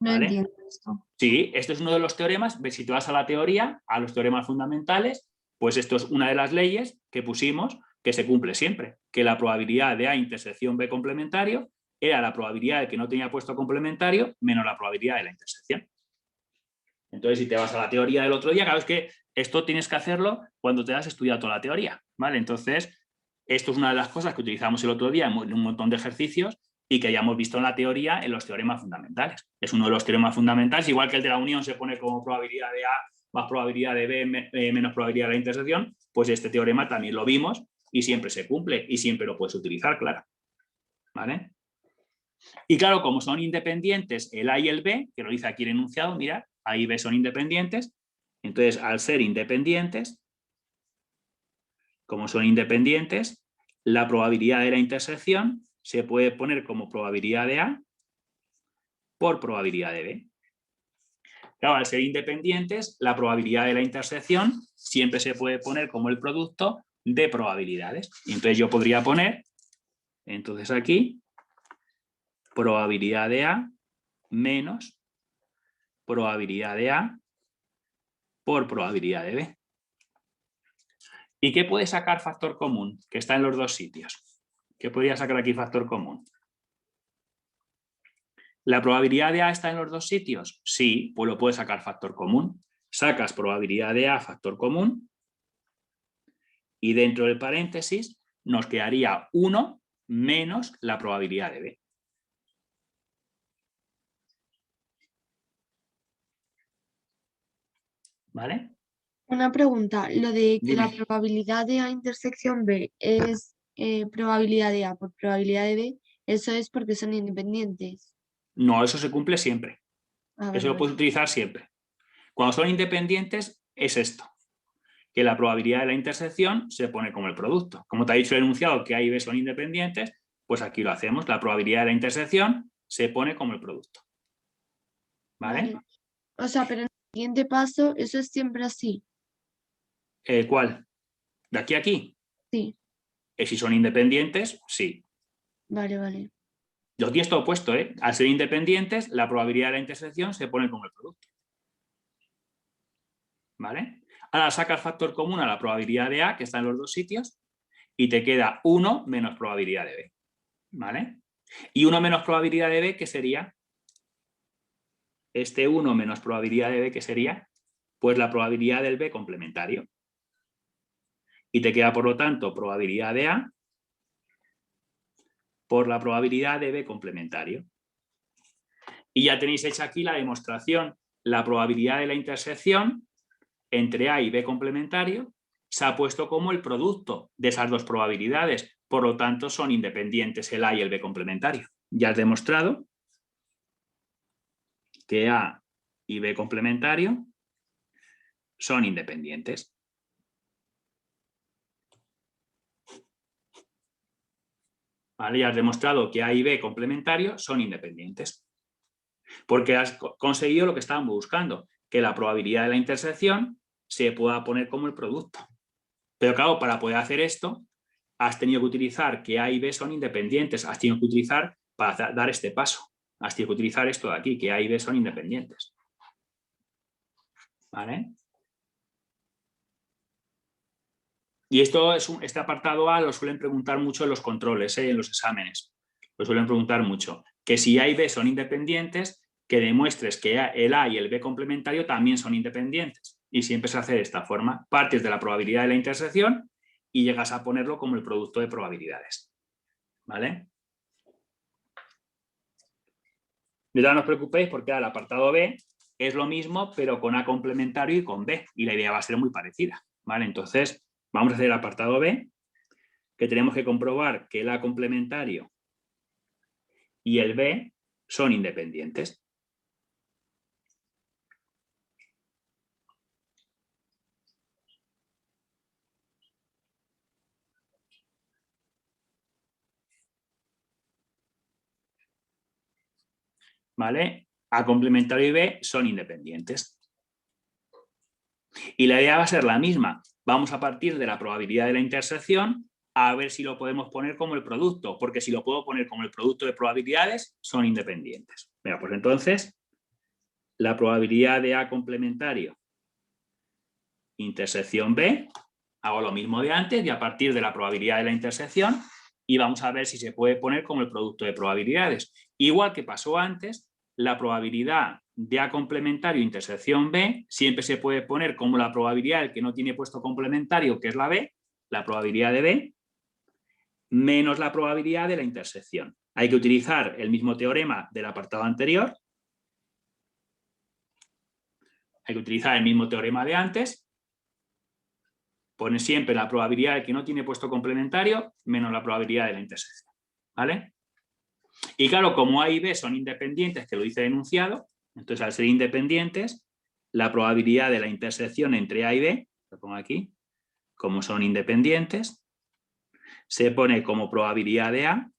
No
¿Vale?
entiendo esto.
Sí, esto es uno de los teoremas. Si te vas a la teoría, a los teoremas fundamentales, pues esto es una de las leyes que pusimos que se cumple siempre, que la probabilidad de A intersección B complementario era la probabilidad de que no tenía puesto complementario menos la probabilidad de la intersección. Entonces, si te vas a la teoría del otro día, claro, es que esto tienes que hacerlo cuando te has estudiado toda la teoría, ¿vale? Entonces, esto es una de las cosas que utilizamos el otro día en un montón de ejercicios y que hayamos visto en la teoría en los teoremas fundamentales. Es uno de los teoremas fundamentales, igual que el de la unión se pone como probabilidad de A más probabilidad de B menos probabilidad de la intersección, pues este teorema también lo vimos y siempre se cumple y siempre lo puedes utilizar, claro. ¿Vale? Y claro, como son independientes el A y el B, que lo dice aquí el enunciado, mirad, A y B son independientes, entonces al ser independientes, como son independientes, la probabilidad de la intersección se puede poner como probabilidad de A por probabilidad de B. Claro, al ser independientes, la probabilidad de la intersección siempre se puede poner como el producto de probabilidades. Y entonces yo podría poner, entonces aquí, probabilidad de A menos probabilidad de A por probabilidad de B. ¿Y qué puede sacar factor común? Que está en los dos sitios. ¿Qué podría sacar aquí factor común? ¿La probabilidad de A está en los dos sitios? Sí, pues lo puedes sacar factor común. Sacas probabilidad de A factor común y dentro del paréntesis nos quedaría 1 menos la probabilidad de B. ¿Vale?
Una pregunta, lo de que la
Dime.
probabilidad de A intersección B es probabilidad de A por probabilidad de B, eso es porque son independientes.
No, eso se cumple siempre.
Ah,
Eso
vale,
lo
vale.
puedes utilizar siempre. Cuando son independientes es esto, que la probabilidad de la intersección se pone como el producto. Como te ha dicho el enunciado que A y B son independientes, pues aquí lo hacemos. La probabilidad de la intersección se pone como el producto. ¿Vale?
Vale. O sea, pero en el siguiente paso, eso es siempre así.
¿Cuál? ¿De aquí a aquí?
Sí,
Si son independientes, sí.
vale, vale.
Lo tienes todo puesto, ¿eh? Al ser independientes, la probabilidad de la intersección se pone como el producto. ¿Vale? Ahora sacas factor común a la probabilidad de A, que está en los dos sitios, y te queda 1 menos probabilidad de B. ¿Vale? Y 1 menos probabilidad de B, ¿qué sería? Este 1 menos probabilidad de B, ¿qué sería? Pues la probabilidad del B complementario. Y te queda, por lo tanto, probabilidad de A por la probabilidad de B complementario. Y ya tenéis hecha aquí la demostración. La probabilidad de la intersección entre A y B complementario se ha puesto como el producto de esas dos probabilidades. Por lo tanto, son independientes el A y el B complementario. Ya has demostrado que A y B complementario son independientes. ¿Vale? Ya has demostrado que A y B complementario son independientes. Porque has conseguido lo que estábamos buscando, que la probabilidad de la intersección se pueda poner como el producto. Pero claro, para poder hacer esto, has tenido que utilizar que A y B son independientes. Has tenido que utilizar, para dar este paso, has tenido que utilizar esto de aquí, que A y B son independientes. ¿Vale? Y esto este apartado A lo suelen preguntar mucho en los controles, en los exámenes. Lo suelen preguntar mucho. Que si A y B son independientes, que demuestres que el A y el B complementario también son independientes. Y siempre se hace de esta forma. Partes de la probabilidad de la intersección y llegas a ponerlo como el producto de probabilidades. ¿Vale? No os preocupéis porque el apartado B es lo mismo, pero con A complementario y con B. Y la idea va a ser muy parecida. ¿Vale? Entonces, vamos a hacer el apartado B, que tenemos que comprobar que el A complementario y el B son independientes. ¿Vale? A complementario y B son independientes. Y la idea va a ser la misma. Vamos a partir de la probabilidad de la intersección a ver si lo podemos poner como el producto, porque si lo puedo poner como el producto de probabilidades, son independientes. Venga, pues entonces, la probabilidad de A complementario intersección B, hago lo mismo de antes y a partir de la probabilidad de la intersección y vamos a ver si se puede poner como el producto de probabilidades. Igual que pasó antes, la probabilidad de A complementario intersección B siempre se puede poner como la probabilidad del que no tiene puesto complementario, que es la B, la probabilidad de B, menos la probabilidad de la intersección. Hay que utilizar el mismo teorema del apartado anterior. Hay que utilizar el mismo teorema de antes. Pone siempre la probabilidad del que no tiene puesto complementario menos la probabilidad de la intersección. ¿Vale? Y claro, como A y B son independientes, que lo dice el enunciado, entonces al ser independientes, la probabilidad de la intersección entre A y B, lo pongo aquí, como son independientes, se pone como probabilidad de A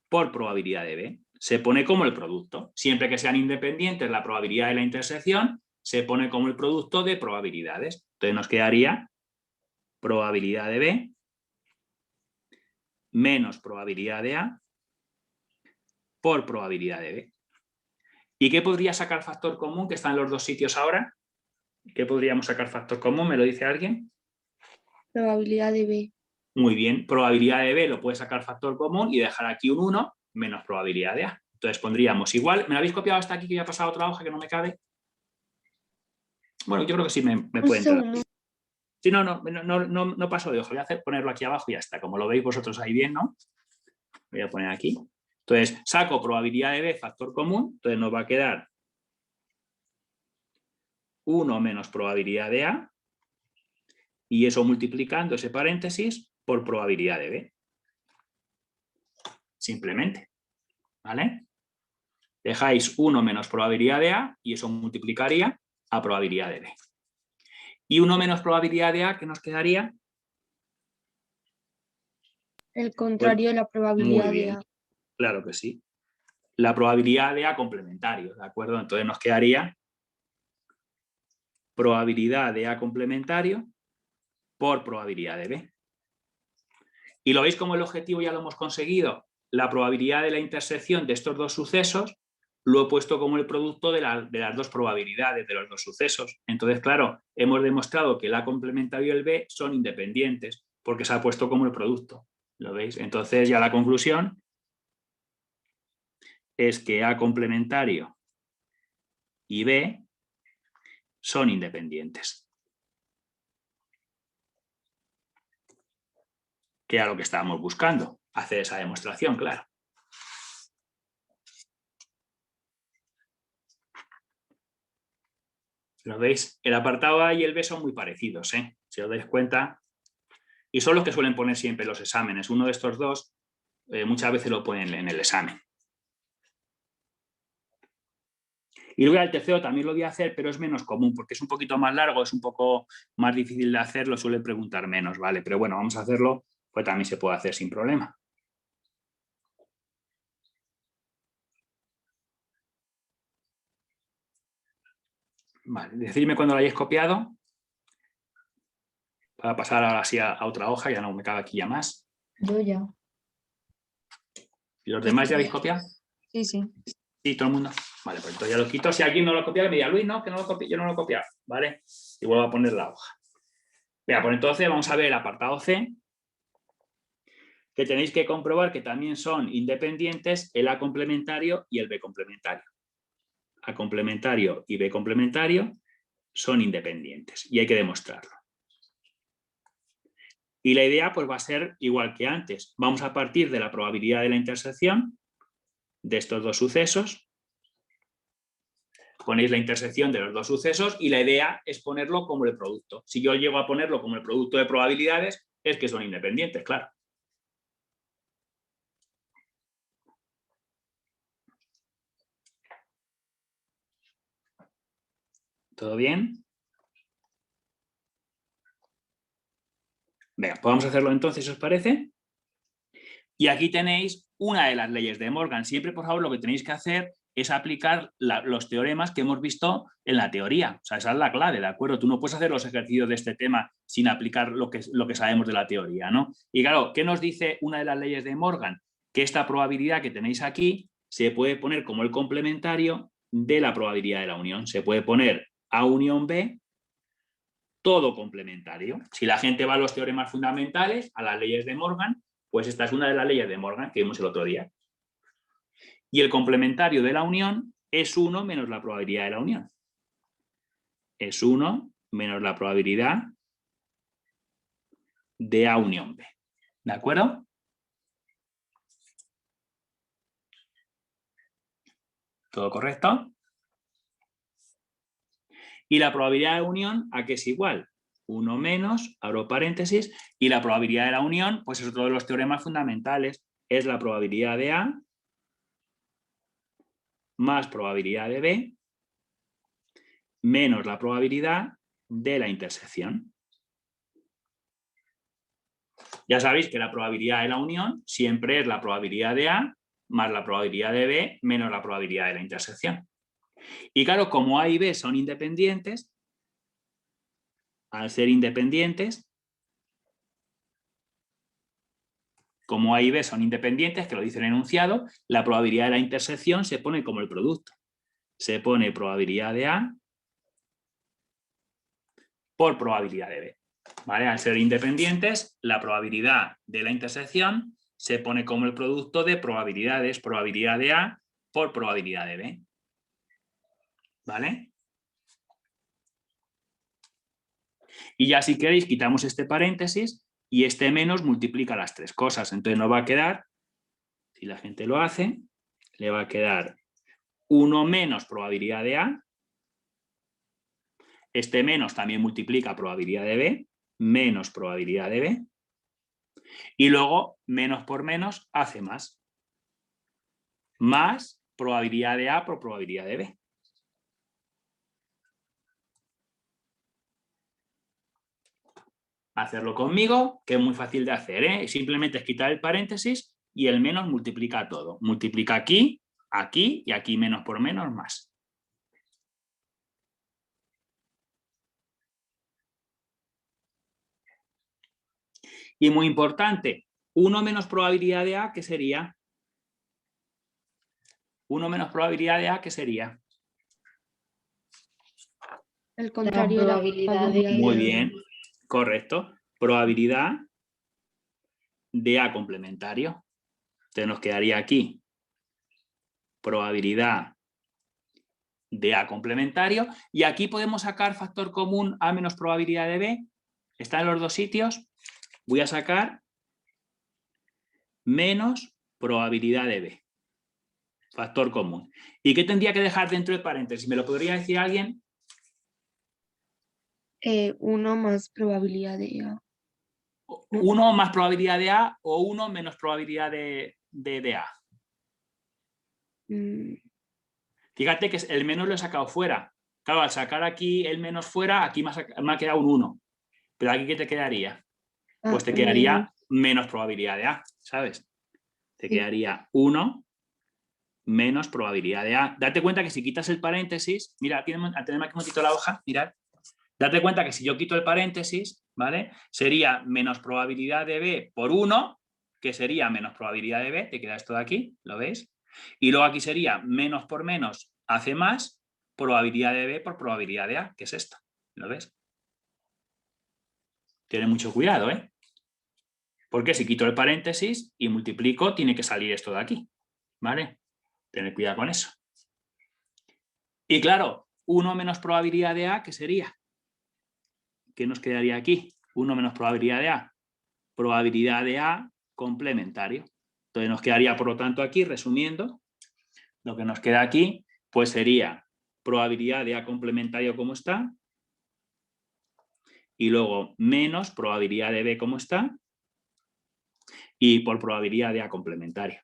por probabilidad de B. Se pone como el producto. Siempre que sean independientes, la probabilidad de la intersección se pone como el producto de probabilidades. Entonces nos quedaría probabilidad de B menos probabilidad de A por probabilidad de B. ¿Y qué podría sacar factor común que está en los dos sitios ahora? ¿Qué podríamos sacar factor común? ¿Me lo dice alguien?
Probabilidad de B.
Muy bien, probabilidad de B lo puede sacar factor común y dejar aquí un 1 menos probabilidad de A. Entonces pondríamos igual, ¿me lo habéis copiado hasta aquí que ya ha pasado otra hoja que no me cabe? Bueno, yo creo que sí me puede entrar. Sí, no paso de hoja, voy a ponerlo aquí abajo y ya está. Como lo veis vosotros ahí bien, ¿no? Voy a poner aquí. Entonces, saco probabilidad de B, factor común, entonces nos va a quedar 1 menos probabilidad de A, y eso multiplicando ese paréntesis por probabilidad de B. Simplemente. ¿Vale? Dejáis 1 menos probabilidad de A y eso multiplicaría a probabilidad de B. Y 1 menos probabilidad de A, ¿qué nos quedaría?
El contrario de la probabilidad
Muy bien,
de A.
claro que sí. La probabilidad de A complementario, ¿de acuerdo? Entonces nos quedaría probabilidad de A complementario por probabilidad de B. ¿Y lo veis como el objetivo ya lo hemos conseguido? La probabilidad de la intersección de estos dos sucesos lo he puesto como el producto de las dos probabilidades de los dos sucesos. Entonces, claro, hemos demostrado que el A complementario y el B son independientes porque se ha puesto como el producto. ¿Lo veis? Entonces ya la conclusión es que A complementario y B son independientes. Que era lo que estábamos buscando, hacer esa demostración, claro. ¿Lo veis? El apartado A y el B son muy parecidos, ¿eh? Si os dais cuenta. Y son los que suelen poner siempre los exámenes. Uno de estos dos muchas veces lo ponen en el examen. Y luego el tercero también lo voy a hacer, pero es menos común, porque es un poquito más largo, es un poco más difícil de hacerlo, suelen preguntar menos, ¿vale? Pero bueno, vamos a hacerlo, pues también se puede hacer sin problema. Vale, decidme cuando lo hayáis copiado. Para pasar ahora sí a otra hoja, ya no me cabe aquí ya más.
Yo ya.
¿Y los demás ya habéis copiado?
Sí, sí.
Sí, todo el mundo. Vale, pues entonces ya lo quito. Si alguien no lo copia, me diga, Luis, no, que no lo copie, yo no lo he copiado. ¿Vale? Y vuelvo a poner la hoja. Venga, pues entonces vamos a ver el apartado C, que tenéis que comprobar que también son independientes el A complementario y el B complementario. A complementario y B complementario son independientes y hay que demostrarlo. Y la idea pues va a ser igual que antes. Vamos a partir de la probabilidad de la intersección de estos dos sucesos. Ponéis la intersección de los dos sucesos y la idea es ponerlo como el producto. Si yo llego a ponerlo como el producto de probabilidades, es que son independientes, claro. ¿Todo bien? Venga, pues vamos a hacerlo entonces, si os parece. Y aquí tenéis una de las leyes de Morgan. Siempre, por favor, lo que tenéis que hacer es aplicar los teoremas que hemos visto en la teoría. O sea, esa es la clave, ¿de acuerdo? Tú no puedes hacer los ejercicios de este tema sin aplicar lo que sabemos de la teoría, ¿no? Y claro, ¿qué nos dice una de las leyes de Morgan? Que esta probabilidad que tenéis aquí se puede poner como el complementario de la probabilidad de la unión. Se puede poner A unión B, todo complementario. Si la gente va a los teoremas fundamentales, a las leyes de Morgan, pues esta es una de las leyes de Morgan que vimos el otro día. Y el complementario de la unión es 1 menos la probabilidad de la unión. Es 1 menos la probabilidad de A unión B. ¿De acuerdo? ¿Todo correcto? Y la probabilidad de unión, ¿a qué es igual? 1 menos, abro paréntesis, y la probabilidad de la unión, pues es otro de los teoremas fundamentales, es la probabilidad de A más probabilidad de B menos la probabilidad de la intersección. Ya sabéis que la probabilidad de la unión siempre es la probabilidad de A más la probabilidad de B menos la probabilidad de la intersección. Y claro, como A y B son independientes, al ser independientes, como A y B son independientes, que lo dice el enunciado, la probabilidad de la intersección se pone como el producto. Se pone probabilidad de A por probabilidad de B. ¿Vale? Al ser independientes, la probabilidad de la intersección se pone como el producto de probabilidades, probabilidad de A por probabilidad de B. ¿Vale? Y ya si queréis quitamos este paréntesis y este menos multiplica las tres cosas. Entonces nos va a quedar, si la gente lo hace, le va a quedar 1 menos probabilidad de A. Este menos también multiplica probabilidad de B, menos probabilidad de B. Y luego, menos por menos hace más. Más probabilidad de A por probabilidad de B. Hacerlo conmigo, que es muy fácil de hacer, ¿eh? Simplemente es quitar el paréntesis y el menos multiplica todo. Multiplica aquí, aquí y aquí menos por menos más. Y muy importante, 1 menos probabilidad de A, ¿qué sería? 1 menos probabilidad de A, ¿qué sería?
El contrario de la
probabilidad de
probabilidad.
Muy bien, correcto. Probabilidad de A complementario. Entonces nos quedaría aquí probabilidad de A complementario. Y aquí podemos sacar factor común A menos probabilidad de B. Está en los dos sitios. Voy a sacar menos probabilidad de B. Factor común. ¿Y qué tendría que dejar dentro de paréntesis? ¿Me lo podría decir alguien?
1 más probabilidad de A.
1 más probabilidad de A o 1 menos probabilidad de A. Fíjate que el menos lo he sacado fuera. Claro, al sacar aquí el menos fuera, aquí me ha quedado un 1. Pero aquí, ¿qué te quedaría? Pues te quedaría menos probabilidad de A, ¿sabes? Te quedaría 1 menos probabilidad de A. Date cuenta que si quitas el paréntesis, mira, tenemos aquí un momentito la hoja, mirad. Date cuenta que si yo quito el paréntesis, ¿vale? Sería menos probabilidad de B por 1, que sería menos probabilidad de B, te queda esto de aquí, ¿lo veis? Y luego aquí sería menos por menos hace más, probabilidad de B por probabilidad de A, que es esta, ¿lo ves? Tiene mucho cuidado, ¿eh? Porque si quito el paréntesis y multiplico, tiene que salir esto de aquí, ¿vale? Tener cuidado con eso. Y claro, 1 menos probabilidad de A, ¿qué sería? ¿Qué nos quedaría aquí? 1 menos probabilidad de A. Probabilidad de A complementario. Entonces nos quedaría, por lo tanto, aquí, resumiendo, lo que nos queda aquí, pues sería probabilidad de A complementario como está, y luego menos probabilidad de B como está, y por probabilidad de A complementario.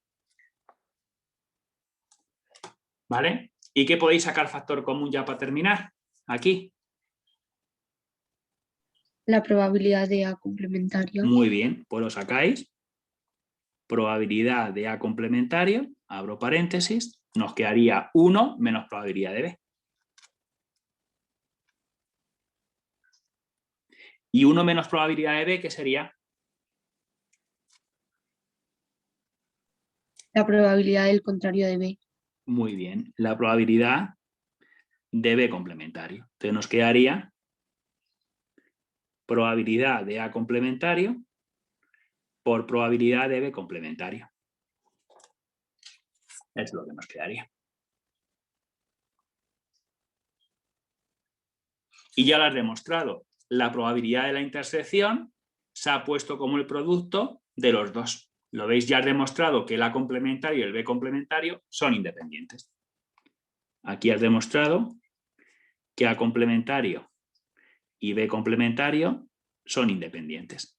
¿Vale? ¿Y qué podéis sacar factor común ya para terminar? Aquí.
La probabilidad de A complementario.
Muy bien, pues lo sacáis. Probabilidad de A complementario, abro paréntesis, nos quedaría 1 menos probabilidad de B. Y 1 menos probabilidad de B, ¿qué sería?
La probabilidad del contrario de B.
Muy bien, la probabilidad de B complementario. Entonces nos quedaría probabilidad de A complementario por probabilidad de B complementario. Es lo que nos quedaría. Y ya lo has demostrado. La probabilidad de la intersección se ha puesto como el producto de los dos. Lo veis, ya has demostrado que el A complementario y el B complementario son independientes. Aquí has demostrado que A complementario y B complementario son independientes.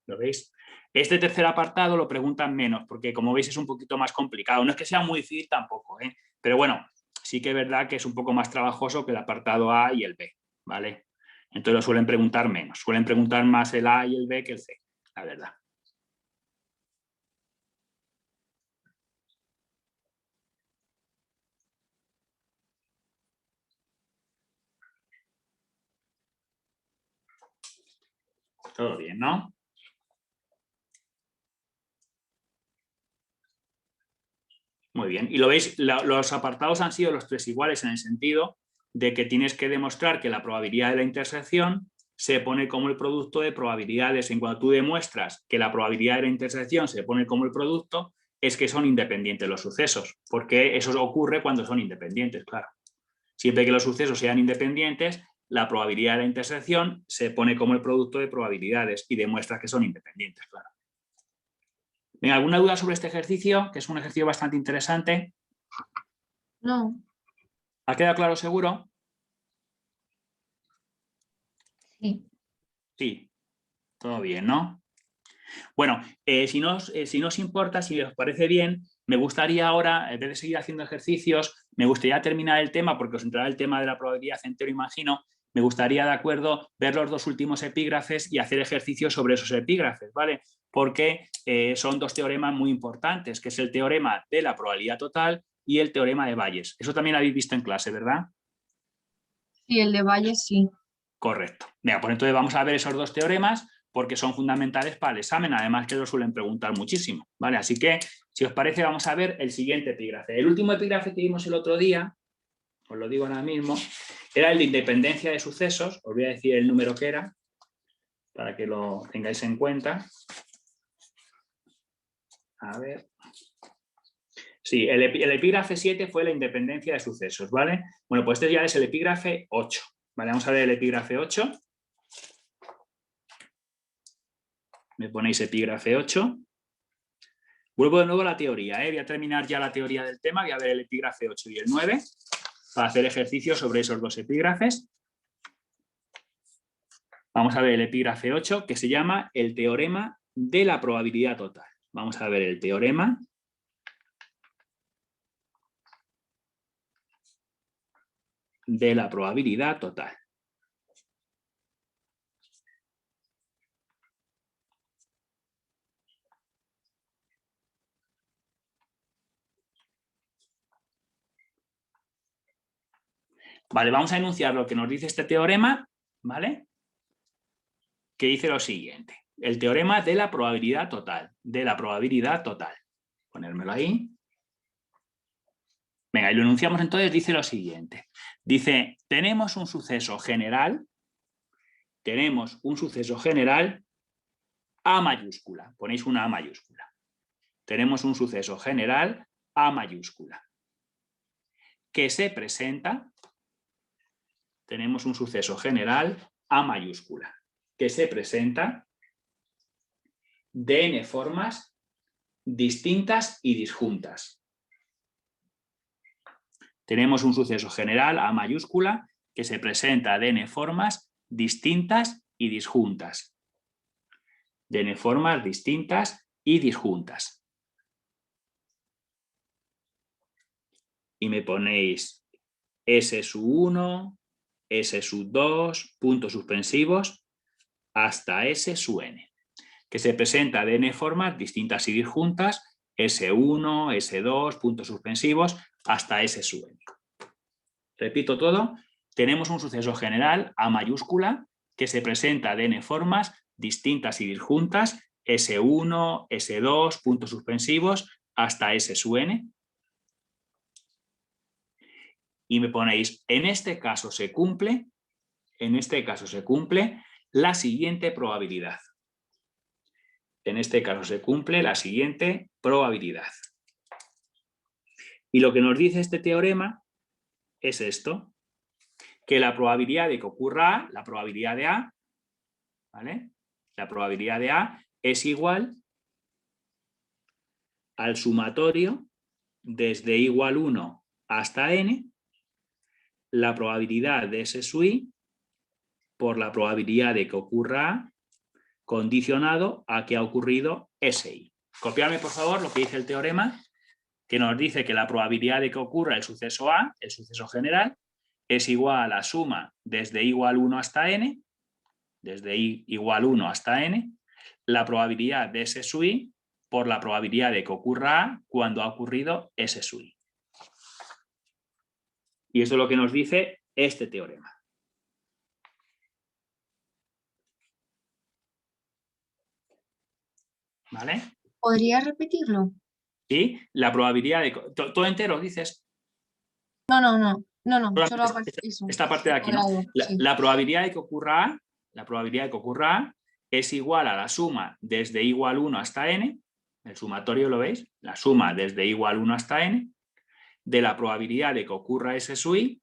¿Lo veis? Este tercer apartado lo preguntan menos, porque como veis es un poquito más complicado. No es que sea muy difícil tampoco, ¿eh? Pero bueno, sí que es verdad que es un poco más trabajoso que el apartado A y el B, ¿vale? Entonces lo suelen preguntar menos. Suelen preguntar más el A y el B que el C, la verdad. Todo bien, ¿no? Muy bien. Y lo veis, los apartados han sido los tres iguales en el sentido de que tienes que demostrar que la probabilidad de la intersección se pone como el producto de probabilidades. En cuanto tú demuestras que la probabilidad de la intersección se pone como el producto, es que son independientes los sucesos, porque eso ocurre cuando son independientes, claro. Siempre que los sucesos sean independientes, la probabilidad de la intersección se pone como el producto de probabilidades y demuestra que son independientes, claro. Venga, ¿alguna duda sobre este ejercicio? Que es un ejercicio bastante interesante.
No.
¿Ha quedado claro seguro?
Sí.
Sí, todo bien, ¿no? Bueno, si no os importa, si os parece bien, me gustaría ahora, en vez de seguir haciendo ejercicios, me gustaría terminar el tema, porque os entrará el tema de la probabilidad entero, imagino, me gustaría, de acuerdo, ver los dos últimos epígrafes y hacer ejercicios sobre esos epígrafes, ¿vale? Porque son dos teoremas muy importantes, que es el teorema de la probabilidad total y el teorema de Bayes. Eso también habéis visto en clase, ¿verdad?
Sí, el de Bayes sí.
Correcto. Venga, pues entonces vamos a ver esos dos teoremas porque son fundamentales para el examen, además que lo suelen preguntar muchísimo, ¿vale? Así que, si os parece, vamos a ver el siguiente epígrafe. El último epígrafe que vimos el otro día, os lo digo ahora mismo, era el de independencia de sucesos. Os voy a decir el número que era, para que lo tengáis en cuenta. A ver. Sí, el epígrafe 7 fue la independencia de sucesos, ¿vale? Bueno, pues este ya es el epígrafe 8. Vale, vamos a ver el epígrafe 8. Me ponéis epígrafe 8. Vuelvo de nuevo a la teoría, ¿eh? Voy a terminar ya la teoría del tema, voy a ver el epígrafe 8 y el 9 para hacer ejercicios sobre esos dos epígrafes. Vamos a ver el epígrafe 8, que se llama el teorema de la probabilidad total. Vamos a ver el teorema de la probabilidad total. Vale, vamos a enunciar lo que nos dice este teorema, ¿vale? Que dice lo siguiente. El teorema de la probabilidad total. De la probabilidad total. Ponérmelo ahí. Venga, y lo enunciamos entonces, dice lo siguiente. Dice, tenemos un suceso general. Tenemos un suceso general A mayúscula. Ponéis una A mayúscula. Tenemos un suceso general A mayúscula. Que se presenta. Tenemos un suceso general A mayúscula. Que se presenta de n formas distintas y disjuntas. Tenemos un suceso general A mayúscula que se presenta de n formas distintas y disjuntas. De n formas distintas y disjuntas. Y me ponéis S1, S2, puntos suspensivos, hasta S sub n. Que se presenta de n formas distintas y disjuntas, S1, S2, puntos suspensivos, hasta S sub n. Repito todo, tenemos un suceso general A mayúscula que se presenta de n formas distintas y disjuntas, S1, S2, puntos suspensivos, hasta S sub n. Y me ponéis, en este caso se cumple la siguiente probabilidad. En este caso se cumple la siguiente probabilidad. Y lo que nos dice este teorema es esto, que la probabilidad de que ocurra A, la probabilidad de A, ¿vale? La probabilidad de A es igual al sumatorio desde igual 1 hasta n, la probabilidad de S sub i por la probabilidad de que ocurra A condicionado a que ha ocurrido SI. Copiadme, por favor, lo que dice el teorema, que nos dice que la probabilidad de que ocurra el suceso A, el suceso general, es igual a la suma desde igual 1 hasta n, desde i igual 1 hasta n, la probabilidad de S sub i por la probabilidad de que ocurra A cuando ha ocurrido S sub i. Y esto es lo que nos dice este teorema. ¿Vale?
¿Podrías repetirlo?
¿Sí? La probabilidad de... ¿Todo entero dices?
No, solo
esta parte de aquí, ¿no? La probabilidad de que ocurra A, es igual a la suma desde igual 1 hasta n, el sumatorio lo veis, la suma desde igual 1 hasta n, de la probabilidad de que ocurra S sub i,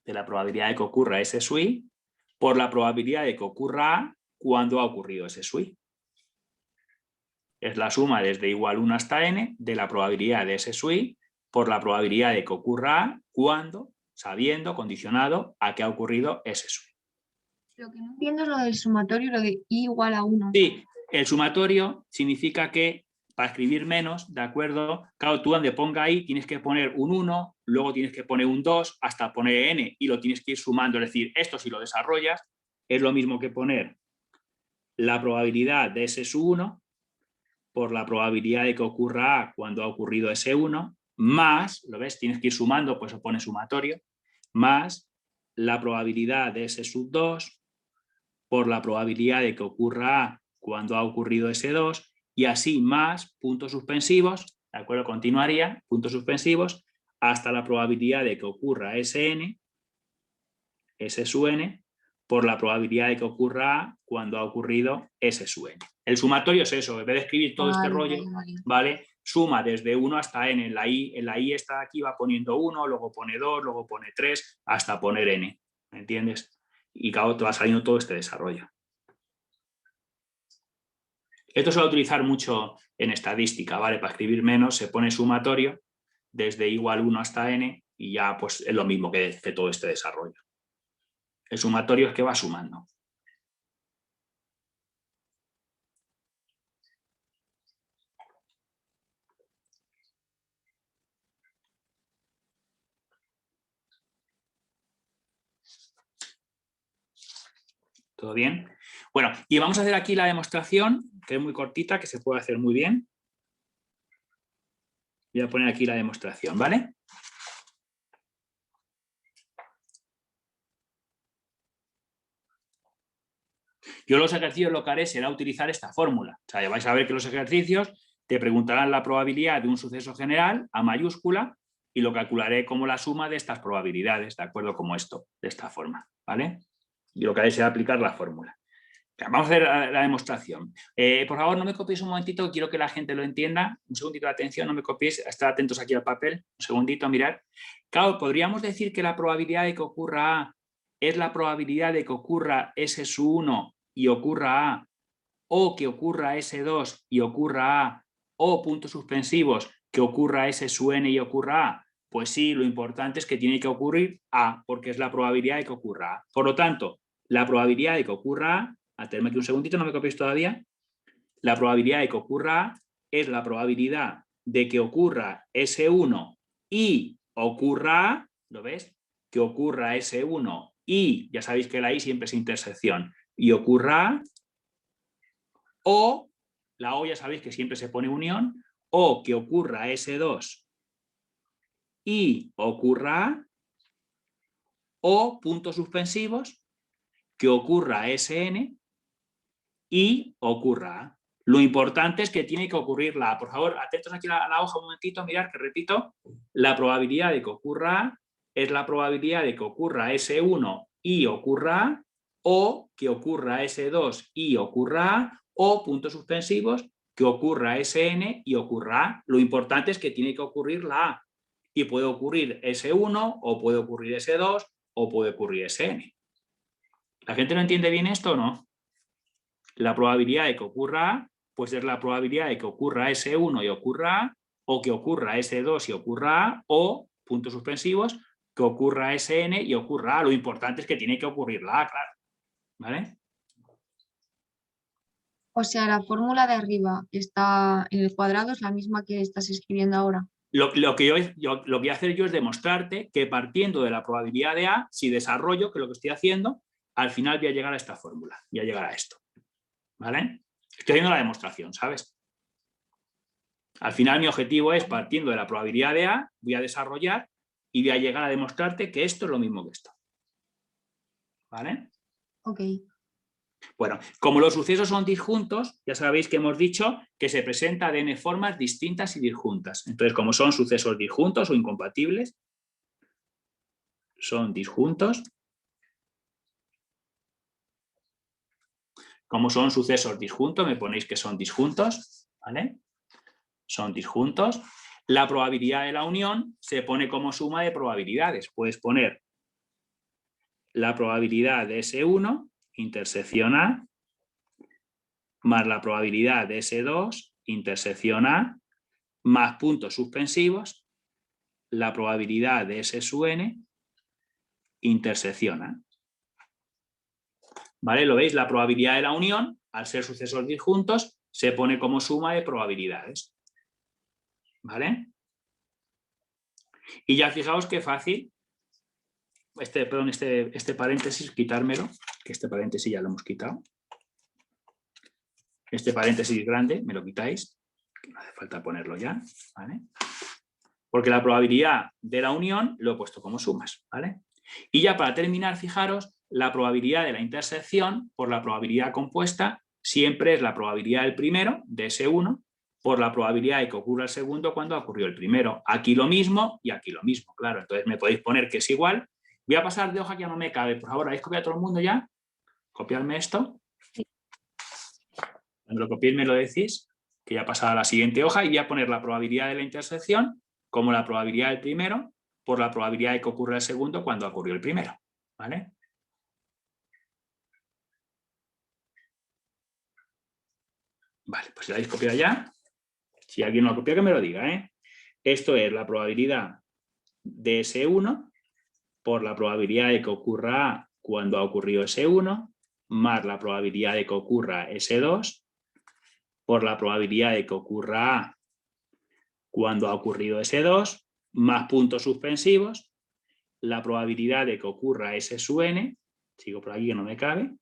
por la probabilidad de que ocurra A cuando ha ocurrido S sub i. Es la suma desde igual 1 hasta n de la probabilidad de S sub i por la probabilidad de que ocurra A cuando, sabiendo, condicionado a que ha ocurrido S sub i.
Lo que no entiendo es lo del sumatorio, lo de i igual a 1.
Sí, el sumatorio significa que para escribir menos, ¿de acuerdo? Claro, tú donde ponga i tienes que poner un 1, luego tienes que poner un 2, hasta poner n y lo tienes que ir sumando. Es decir, esto si lo desarrollas es lo mismo que poner la probabilidad de S sub 1 por la probabilidad de que ocurra A cuando ha ocurrido S1, más, ¿lo ves? Tienes que ir sumando, pues se pone sumatorio, más la probabilidad de S sub 2 por la probabilidad de que ocurra A cuando ha ocurrido S2, y así más puntos suspensivos, ¿de acuerdo? Continuaría, puntos suspensivos, hasta la probabilidad de que ocurra Sn, S sub n, por la probabilidad de que ocurra A cuando ha ocurrido S sub n. El sumatorio es eso, en vez de escribir todo este
Vale,
rollo,
vale, vale.
¿vale? Suma desde 1 hasta n. En la i está aquí, va poniendo 1, luego pone 2, luego pone 3, hasta poner n. ¿Me entiendes? Y claro, te va saliendo todo este desarrollo. Esto se va a utilizar mucho en estadística, ¿vale? Para escribir menos se pone sumatorio desde igual 1 hasta n y ya pues es lo mismo que todo este desarrollo. El sumatorio es que va sumando. ¿Todo bien? Bueno, y vamos a hacer aquí la demostración, que es muy cortita, que se puede hacer muy bien. Voy a poner aquí la demostración, ¿vale? Yo los ejercicios lo que haré será utilizar esta fórmula. O sea, ya vais a ver que los ejercicios te preguntarán la probabilidad de un suceso general a mayúscula y lo calcularé como la suma de estas probabilidades, ¿de acuerdo? Como esto, de esta forma, ¿vale? Y lo que haré será aplicar la fórmula. Vamos a hacer la demostración. Por favor, no me copiéis un momentito, quiero que la gente lo entienda. Un segundito de atención, no me copiéis, estad atentos aquí al papel. Un segundito, mirad. Claro, podríamos decir que la probabilidad de que ocurra A es la probabilidad de que ocurra S1 y ocurra A, o que ocurra S2 y ocurra A, o puntos suspensivos, que ocurra S(n) y ocurra A. Pues sí, lo importante es que tiene que ocurrir A, porque es la probabilidad de que ocurra A. Por lo tanto, la probabilidad de que ocurra A, atenme aquí un segundito, no me copiéis todavía, la probabilidad de que ocurra A es la probabilidad de que ocurra S1 y ocurra A, ¿lo ves? Que ocurra S1 y, ya sabéis que la I siempre es intersección, y ocurra A, o, la O ya sabéis que siempre se pone unión, o que ocurra S2 y ocurra A, o puntos suspensivos, que ocurra Sn y ocurra A. Lo importante es que tiene que ocurrir la A. Por favor, atentos aquí a la hoja un momentito, mirad que repito, la probabilidad de que ocurra A es la probabilidad de que ocurra S1 y ocurra A, o que ocurra S2 y ocurra A, o puntos suspensivos, que ocurra Sn y ocurra A. Lo importante es que tiene que ocurrir la A. Y puede ocurrir S1, o puede ocurrir S2, o puede ocurrir Sn. ¿La gente no entiende bien esto o no? La probabilidad de que ocurra A, pues es la probabilidad de que ocurra S1 y ocurra A, o que ocurra S2 y ocurra A, o, puntos suspensivos, que ocurra Sn y ocurra A. Lo importante es que tiene que ocurrir la A, claro. ¿Vale?
O sea, la fórmula de arriba está en el cuadrado, es la misma que estás escribiendo ahora.
Lo que voy a hacer yo es demostrarte que partiendo de la probabilidad de A, si desarrollo, que es lo que estoy haciendo, al final voy a llegar a esta fórmula, voy a llegar a esto. ¿Vale? Estoy haciendo la demostración, ¿sabes? Al final mi objetivo es, partiendo de la probabilidad de A, voy a desarrollar y voy a llegar a demostrarte que esto es lo mismo que esto. ¿Vale?
Ok.
Bueno, como los sucesos son disjuntos, ya sabéis que hemos dicho que se presenta de n formas distintas y disjuntas. Entonces, como son sucesos disjuntos o incompatibles, son disjuntos. Como son sucesos disjuntos, me ponéis que son disjuntos, ¿vale? Son disjuntos. La probabilidad de la unión se pone como suma de probabilidades. Puedes poner la probabilidad de S1, intersección A, más la probabilidad de S2, intersección A, más puntos suspensivos, la probabilidad de S(n), intersección A. ¿Vale? ¿Lo veis? La probabilidad de la unión, al ser sucesos disjuntos, se pone como suma de probabilidades. ¿Vale? Y ya fijaos qué fácil. Este paréntesis, quitármelo, que este paréntesis ya lo hemos quitado. Este paréntesis grande me lo quitáis, que no hace falta ponerlo ya, ¿vale? Porque la probabilidad de la unión lo he puesto como sumas, ¿vale? Y ya para terminar, fijaros, la probabilidad de la intersección por la probabilidad compuesta siempre es la probabilidad del primero, de S1, por la probabilidad de que ocurra el segundo cuando ocurrió el primero. Aquí lo mismo y aquí lo mismo, claro. Entonces me podéis poner que es igual. Voy a pasar de hoja que ya no me cabe. Por favor, ¿habéis copiado todo el mundo ya? ¿Copiarme esto? Cuando lo copiéis me lo decís, que ya ha pasado a la siguiente hoja, y voy a poner la probabilidad de la intersección como la probabilidad del primero por la probabilidad de que ocurra el segundo cuando ocurrió el primero. ¿Vale? Vale, pues si la habéis copiado ya, si alguien no lo ha copiado que me lo diga, ¿eh? Esto es la probabilidad de S1 por la probabilidad de que ocurra A cuando ha ocurrido S1, más la probabilidad de que ocurra S2, por la probabilidad de que ocurra A cuando ha ocurrido S2, más puntos suspensivos, la probabilidad de que ocurra S sub n, sigo por aquí que no me cabe,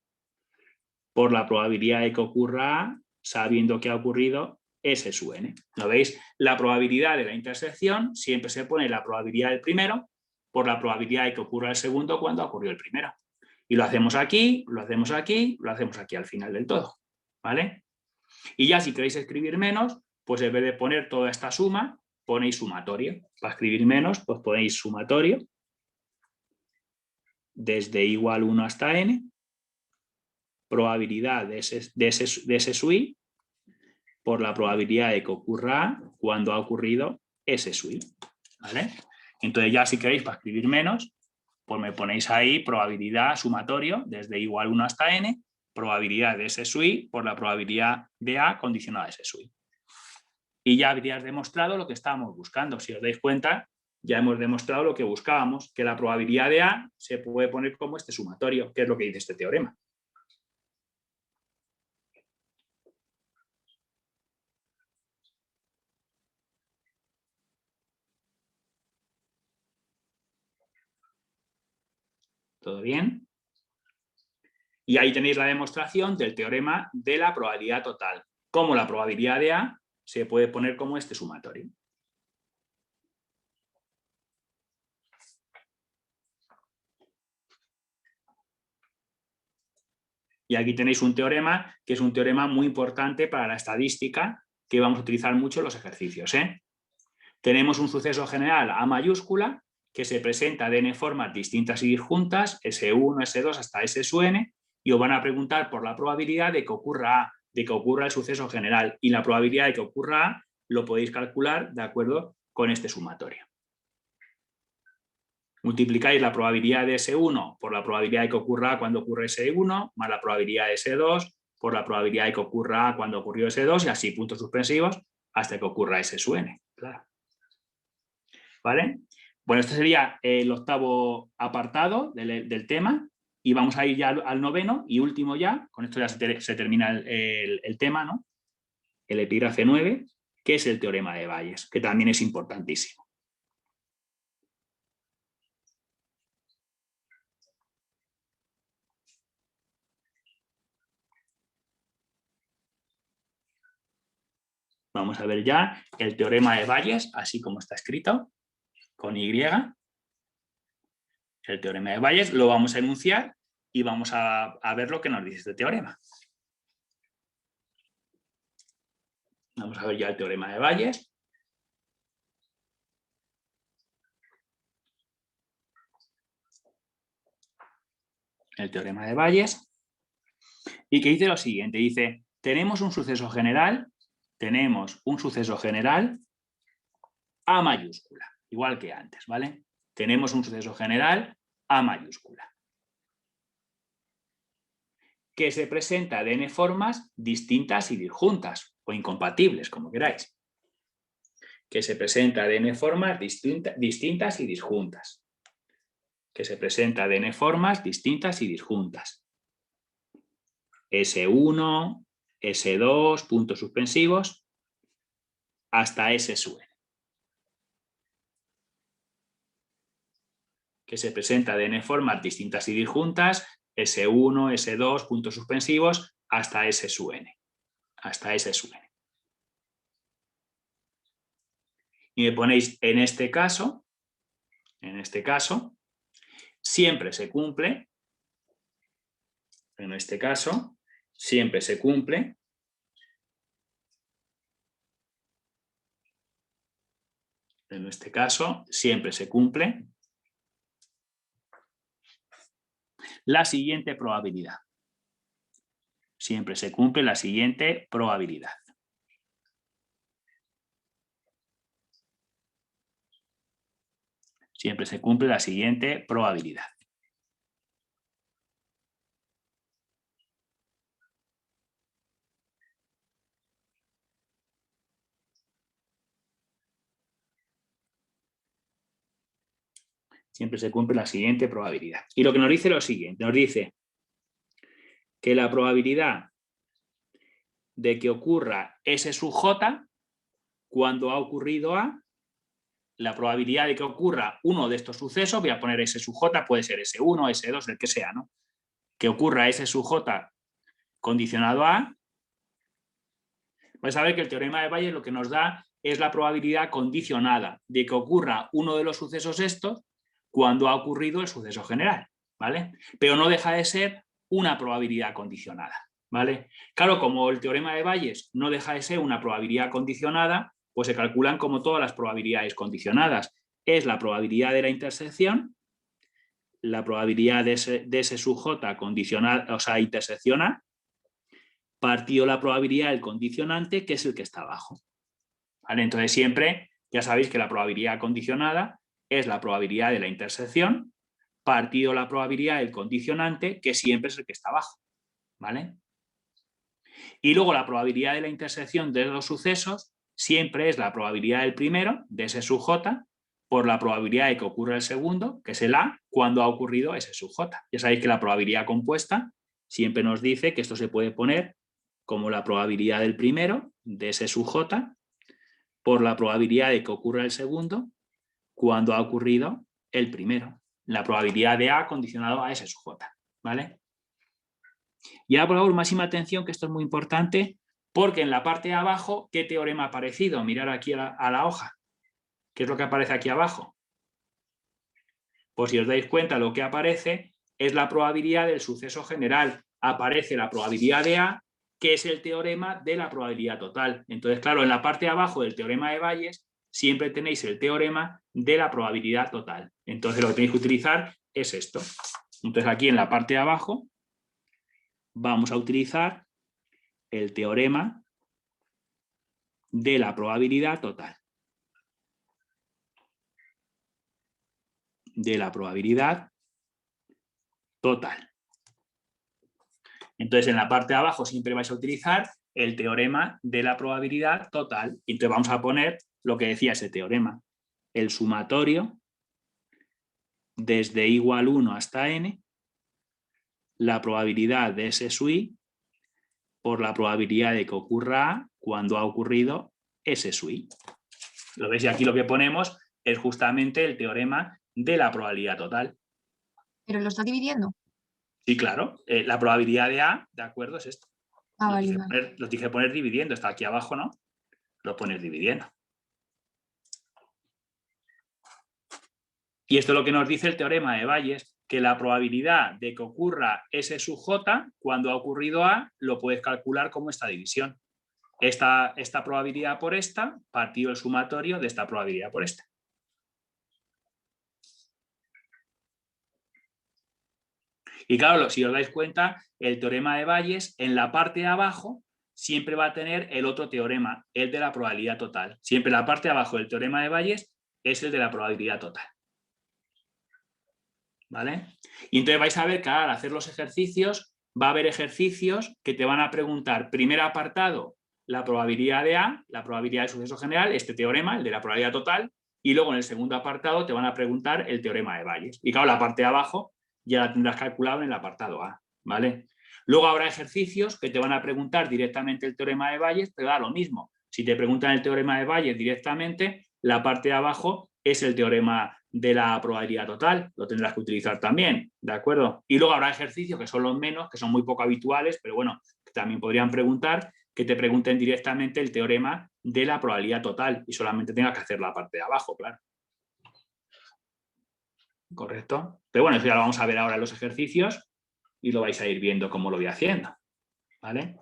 por la probabilidad de que ocurra A sabiendo que ha ocurrido S sub n. ¿Lo veis? La probabilidad de la intersección siempre se pone la probabilidad del primero por la probabilidad de que ocurra el segundo cuando ocurrió el primero. Y lo hacemos aquí, lo hacemos aquí, lo hacemos aquí al final del todo. ¿Vale? Y ya si queréis escribir menos, pues en vez de poner toda esta suma, ponéis sumatorio. Para escribir menos, pues ponéis sumatorio desde igual 1 hasta n, probabilidad de S sub i por la probabilidad de que ocurra A cuando ha ocurrido S sub i. ¿Vale? Entonces ya si queréis para escribir menos, pues me ponéis ahí probabilidad sumatorio desde igual 1 hasta n, probabilidad de S sub i por la probabilidad de A condicionada a S sub i. Y ya habrías demostrado lo que estábamos buscando. Si os dais cuenta, ya hemos demostrado lo que buscábamos, que la probabilidad de A se puede poner como este sumatorio, que es lo que dice este teorema. ¿Todo bien? Y ahí tenéis la demostración del teorema de la probabilidad total. Cómo la probabilidad de A se puede poner como este sumatorio. Y aquí tenéis un teorema que es un teorema muy importante para la estadística que vamos a utilizar mucho en los ejercicios. Tenemos un suceso general A mayúscula que se presenta de n formas distintas y disjuntas, S1, S2 hasta S sub n, y os van a preguntar por la probabilidad de que ocurra A, de que ocurra el suceso general, y la probabilidad de que ocurra A lo podéis calcular de acuerdo con este sumatorio. Multiplicáis la probabilidad de S1 por la probabilidad de que ocurra A cuando ocurre S1, más la probabilidad de S2 por la probabilidad de que ocurra A cuando ocurrió S2, y así puntos suspensivos hasta que ocurra S sub n. Claro. ¿Vale? Bueno, este sería el octavo apartado del tema, y vamos a ir ya al noveno y último ya. Con esto ya se termina el tema, ¿no? El epígrafe 9, que es el teorema de Bayes, que también es importantísimo. Vamos a ver ya el teorema de Bayes, así como está escrito, con Y. El teorema de Bayes lo vamos a enunciar y vamos a ver lo que nos dice este teorema. Vamos a ver ya el teorema de Bayes. El teorema de Bayes. Y que dice lo siguiente, dice, tenemos un suceso general A mayúscula, igual que antes, ¿vale? Tenemos un suceso general A mayúscula, que se presenta de n formas distintas y disjuntas, o incompatibles, como queráis. Que se presenta de n formas distintas y disjuntas. Que se presenta de n formas distintas y disjuntas. S1, S2, puntos suspensivos, hasta S sub n. Que se presenta de n formas distintas y disjuntas, S1, S2, puntos suspensivos, hasta S sub n. Hasta S sub n. Y me ponéis, en este caso, siempre se cumple, en este caso, siempre se cumple la siguiente probabilidad. siempre se cumple la siguiente probabilidad. Siempre se cumple la siguiente probabilidad. Siempre se cumple la siguiente probabilidad. Y lo que nos dice es lo siguiente, nos dice que la probabilidad de que ocurra S sub J cuando ha ocurrido A, la probabilidad de que ocurra uno de estos sucesos, voy a poner S sub J, puede ser S1, S2, el que sea, ¿no? Que ocurra S sub J condicionado a A, vais a ver que el teorema de Bayes lo que nos da es la probabilidad condicionada de que ocurra uno de los sucesos estos cuando ha ocurrido el suceso general, ¿vale? Pero no deja de ser una probabilidad condicionada, ¿vale? Claro, como el teorema de Bayes no deja de ser una probabilidad condicionada, pues se calculan como todas las probabilidades condicionadas. Es la probabilidad de la intersección, la probabilidad de S sub J condicional, o sea, intersección A, partido la probabilidad del condicionante, que es el que está abajo, ¿vale? Entonces siempre, ya sabéis que la probabilidad condicionada es la probabilidad de la intersección, partido la probabilidad del condicionante, que siempre es el que está abajo, ¿vale? Y luego la probabilidad de la intersección de los sucesos siempre es la probabilidad del primero, de S sub J, por la probabilidad de que ocurra el segundo, que es el A, cuando ha ocurrido S sub J. Ya sabéis que la probabilidad compuesta siempre nos dice que esto se puede poner como la probabilidad del primero, de S sub J, por la probabilidad de que ocurra el segundo, cuando ha ocurrido el primero. La probabilidad de A condicionado a S sub J, ¿vale? Y ahora, por favor, máxima atención, que esto es muy importante, porque en la parte de abajo, ¿qué teorema ha aparecido? Mirar aquí a la hoja. ¿Qué es lo que aparece aquí abajo? Pues si os dais cuenta, lo que aparece es la probabilidad del suceso general. Aparece la probabilidad de A, que es el teorema de la probabilidad total. Entonces, claro, en la parte de abajo del teorema de Bayes siempre tenéis el teorema de la probabilidad total. Entonces, lo que tenéis que utilizar es esto. Entonces, aquí en la parte de abajo vamos a utilizar el teorema de la probabilidad total. De la probabilidad total. Entonces, en la parte de abajo siempre vais a utilizar el teorema de la probabilidad total. Y entonces vamos a poner lo que decía ese teorema. El sumatorio desde igual 1 hasta n, la probabilidad de S sub i por la probabilidad de que ocurra A cuando ha ocurrido S sub i. ¿Lo veis? Y aquí lo que ponemos es justamente el teorema de la probabilidad total.
¿Pero lo está dividiendo?
Sí, claro. La probabilidad de A, ¿de acuerdo? Es esto.
Ah,
Lo
vale.
tienes que poner dividiendo. Está aquí abajo, ¿no? Lo pones dividiendo. Y esto es lo que nos dice el teorema de Bayes, que la probabilidad de que ocurra S sub J cuando ha ocurrido A, lo puedes calcular como esta división. Esta probabilidad por esta, partido el sumatorio de esta probabilidad por esta. Y claro, si os dais cuenta, el teorema de Bayes en la parte de abajo siempre va a tener el otro teorema, el de la probabilidad total. Siempre la parte de abajo del teorema de Bayes es el de la probabilidad total. ¿Vale? Y entonces vais a ver que al hacer los ejercicios va a haber ejercicios que te van a preguntar, primer apartado, la probabilidad de A, la probabilidad del suceso general, este teorema, el de la probabilidad total, y luego en el segundo apartado te van a preguntar el teorema de Bayes. Y claro, la parte de abajo ya la tendrás calculado en el apartado A, ¿vale? Luego habrá ejercicios que te van a preguntar directamente el teorema de Bayes, pero da lo mismo. Si te preguntan el teorema de Bayes directamente, la parte de abajo es el teorema de la probabilidad total, lo tendrás que utilizar también, ¿de acuerdo? Y luego habrá ejercicios que son los menos, que son muy poco habituales, pero bueno, que también podrían preguntar, que te pregunten directamente el teorema de la probabilidad total y solamente tengas que hacer la parte de abajo, claro. ¿Correcto? Pero bueno, eso ya lo vamos a ver ahora en los ejercicios y lo vais a ir viendo cómo lo voy haciendo, ¿vale?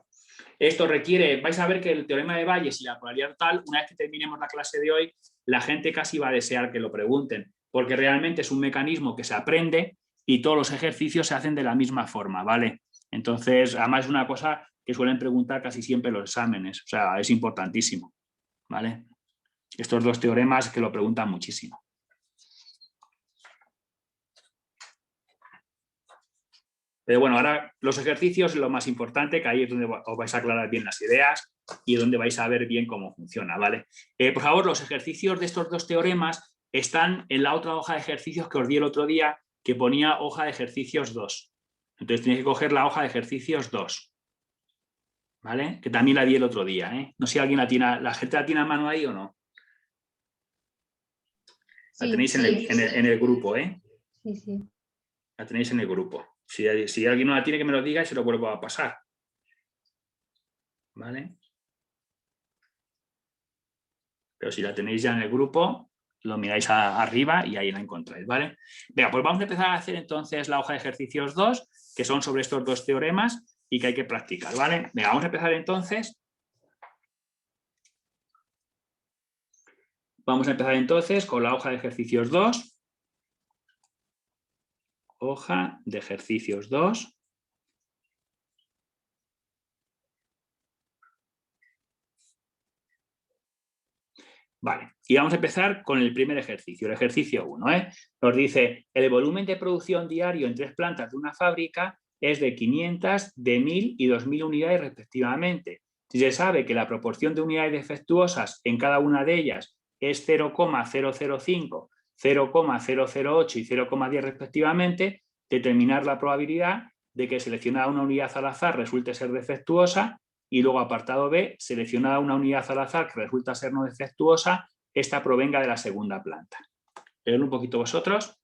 Esto requiere, vais a ver que el teorema de Bayes y la probabilidad total, una vez que terminemos la clase de hoy, la gente casi va a desear que lo pregunten, porque realmente es un mecanismo que se aprende y todos los ejercicios se hacen de la misma forma, ¿vale? Entonces, además es una cosa que suelen preguntar casi siempre los exámenes. O sea, es importantísimo, ¿vale? Estos dos teoremas que lo preguntan muchísimo. Pero bueno, ahora los ejercicios es lo más importante, que ahí es donde os vais a aclarar bien las ideas y donde vais a ver bien cómo funciona, ¿vale? Por favor, los ejercicios de estos dos teoremas están en la otra hoja de ejercicios que os di el otro día, que ponía hoja de ejercicios 2. Entonces tenéis que coger la hoja de ejercicios 2. ¿Vale? Que también la di el otro día, ¿eh? No sé si alguien la gente la tiene a mano ahí o no. La
Sí,
tenéis en el grupo, ¿eh?
Sí, sí.
La tenéis en el grupo. Si alguien no la tiene, que me lo diga y se lo vuelvo a pasar. ¿Vale? Pero si la tenéis ya en el grupo, lo miráis arriba y ahí la encontráis, ¿vale? Venga, pues vamos a empezar a hacer entonces la hoja de ejercicios 2, que son sobre estos dos teoremas y que hay que practicar, ¿vale? Venga, vamos a empezar entonces. Vamos a empezar entonces con la hoja de ejercicios 2. Hoja de ejercicios 2. Vale, y vamos a empezar con el primer ejercicio, el ejercicio 1. Nos dice, el volumen de producción diario en 3 plantas de una fábrica es de 500, de 1000 y 2000 unidades respectivamente. Si se sabe que la proporción de unidades defectuosas en cada una de ellas es 0,005, 0,008 y 0,10 respectivamente, determinar la probabilidad de que seleccionada una unidad al azar resulte ser defectuosa. Y luego, apartado B, seleccionada una unidad al azar que resulta ser no defectuosa, esta provenga de la segunda planta. Leedlo un poquito vosotros.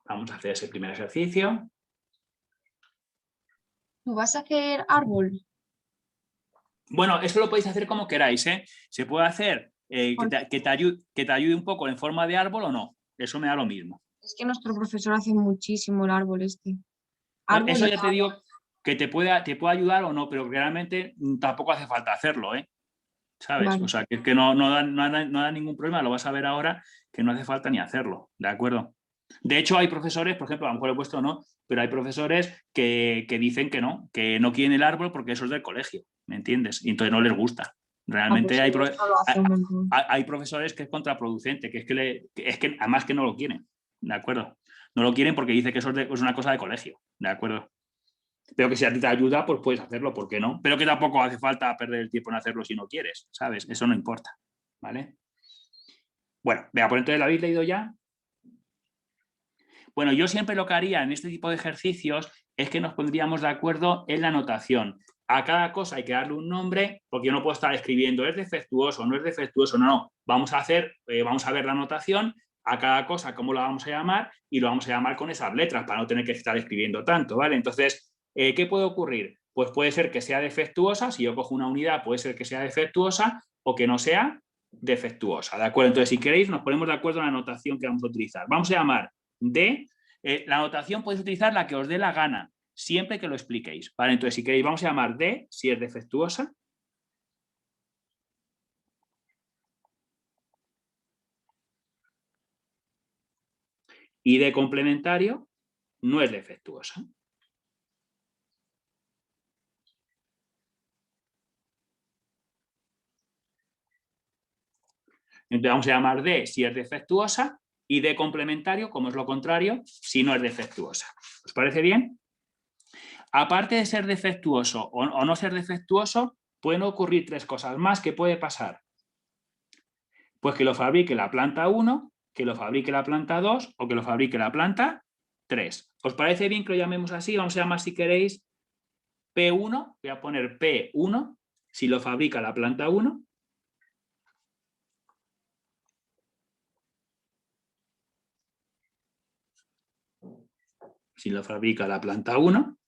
Vamos a hacer ese primer ejercicio.
¿Tú vas a hacer árbol?
Bueno, eso lo podéis hacer como queráis, ¿eh? Se puede hacer que te ayude un poco en forma de árbol o no. Eso me da lo mismo.
Es que nuestro profesor hace muchísimo el árbol este. Árbol
Eso
y
ya te digo que te puede ayudar o no, pero realmente tampoco hace falta hacerlo, ¿eh? ¿Sabes?
Vale.
O sea, que es que no da ningún problema, lo vas a ver ahora, que no hace falta ni hacerlo, ¿de acuerdo? De hecho, hay profesores, por ejemplo, a lo mejor he puesto no, pero hay profesores que dicen que no quieren el árbol porque eso es del colegio, ¿me entiendes? Y entonces no les gusta. Realmente
pues esto lo hace un montón.
hay profesores que es contraproducente, que es que además que no lo quieren, ¿de acuerdo? No lo quieren porque dice que eso es una cosa de colegio, ¿de acuerdo? Pero que si a ti te ayuda, pues puedes hacerlo, ¿por qué no? Pero que tampoco hace falta perder el tiempo en hacerlo si no quieres, ¿sabes? Eso no importa, ¿vale? Bueno, vea, pues entonces, ¿lo habéis leído ya? Bueno, yo siempre lo que haría en este tipo de ejercicios es que nos pondríamos de acuerdo en la notación. A cada cosa hay que darle un nombre, porque yo no puedo estar escribiendo es defectuoso, no es defectuoso, no. Vamos a ver la notación, a cada cosa cómo la vamos a llamar y lo vamos a llamar con esas letras para no tener que estar escribiendo tanto, ¿vale? Entonces, ¿qué puede ocurrir? Pues puede ser que sea defectuosa, si yo cojo una unidad puede ser que sea defectuosa o que no sea defectuosa, ¿de acuerdo? Entonces, si queréis, nos ponemos de acuerdo en la notación que vamos a utilizar. Vamos a llamar D, la notación podéis utilizar la que os dé la gana, siempre que lo expliquéis, ¿vale? Entonces, si queréis, vamos a llamar D, si es defectuosa. Y D complementario no es defectuosa. Entonces vamos a llamar D si es defectuosa y D complementario, como es lo contrario, si no es defectuosa. ¿Os parece bien? Aparte de ser defectuoso o no ser defectuoso, pueden ocurrir 3 cosas más que puede pasar. Pues que lo fabrique la planta 1, que lo fabrique la planta 2 o que lo fabrique la planta 3. ¿Os parece bien que lo llamemos así? Vamos a llamar, si queréis, P1. Voy a poner P1 si lo fabrica la planta 1. Si lo fabrica la planta 1.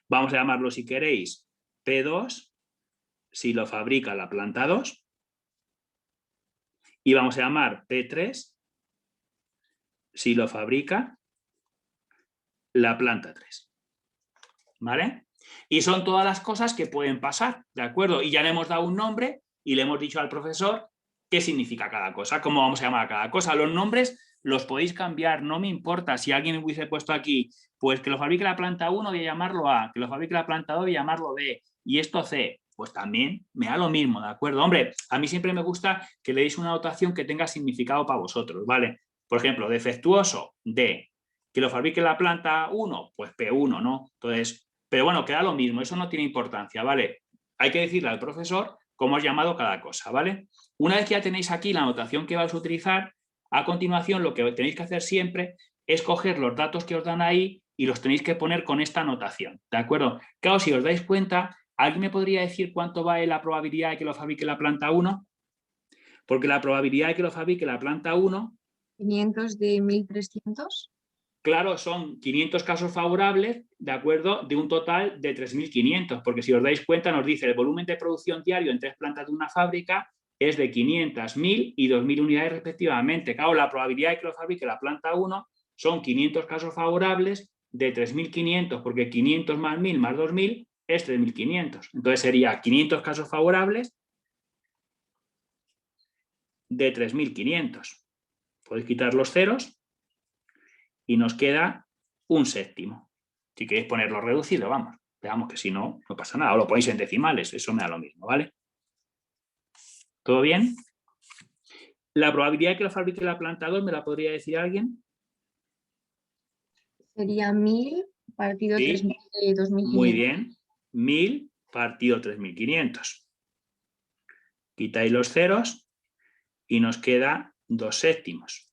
Vamos a llamarlo, si queréis, P2, si lo fabrica la planta 2. Y vamos a llamar P3, si lo fabrica la planta 3. ¿Vale? Y son todas las cosas que pueden pasar, ¿de acuerdo? Y ya le hemos dado un nombre y le hemos dicho al profesor qué significa cada cosa, cómo vamos a llamar a cada cosa. Los nombres los podéis cambiar, no me importa. Si alguien me hubiese puesto aquí, pues que lo fabrique la planta 1 voy a llamarlo A, que lo fabrique la planta 2 voy a llamarlo B, y esto C, pues también me da lo mismo, ¿de acuerdo? Hombre, a mí siempre me gusta que le deis una notación que tenga significado para vosotros, ¿vale? Por ejemplo, defectuoso, D. Que lo fabrique la planta 1, pues P1, ¿no? Entonces, pero bueno, queda lo mismo, eso no tiene importancia, ¿vale? Hay que decirle al profesor cómo has llamado cada cosa, ¿vale? Una vez que ya tenéis aquí la notación que vais a utilizar, a continuación lo que tenéis que hacer siempre es coger los datos que os dan ahí y los tenéis que poner con esta notación, ¿de acuerdo? Claro, si os dais cuenta, ¿alguien me podría decir cuánto vale la probabilidad de que lo fabrique la planta 1? Porque la probabilidad de que lo fabrique la planta 1...
500 de 1300.
Claro, son 500 casos favorables, ¿de acuerdo? De un total de 3.500, porque si os dais cuenta nos dice el volumen de producción diario en 3 plantas de una fábrica es de 500, 1.000 y 2.000 unidades respectivamente. Claro, la probabilidad de que lo fabrique la planta 1 son 500 casos favorables de 3.500, porque 500 más 1.000 más 2.000 es 3.500. Entonces sería 500 casos favorables de 3.500. Podéis quitar los ceros y nos queda un séptimo. Si queréis ponerlo reducido, vamos. Veamos que si no, no pasa nada. O lo ponéis en decimales, eso me da lo mismo, ¿vale? ¿Todo bien? ¿La probabilidad de que lo fabrique la planta 2 me la podría decir alguien?
Sería 1000 partido
Sí.
3000 de 2500.
Muy bien. 1.000 partido 3.500. Quitáis los ceros y nos queda 2 séptimos.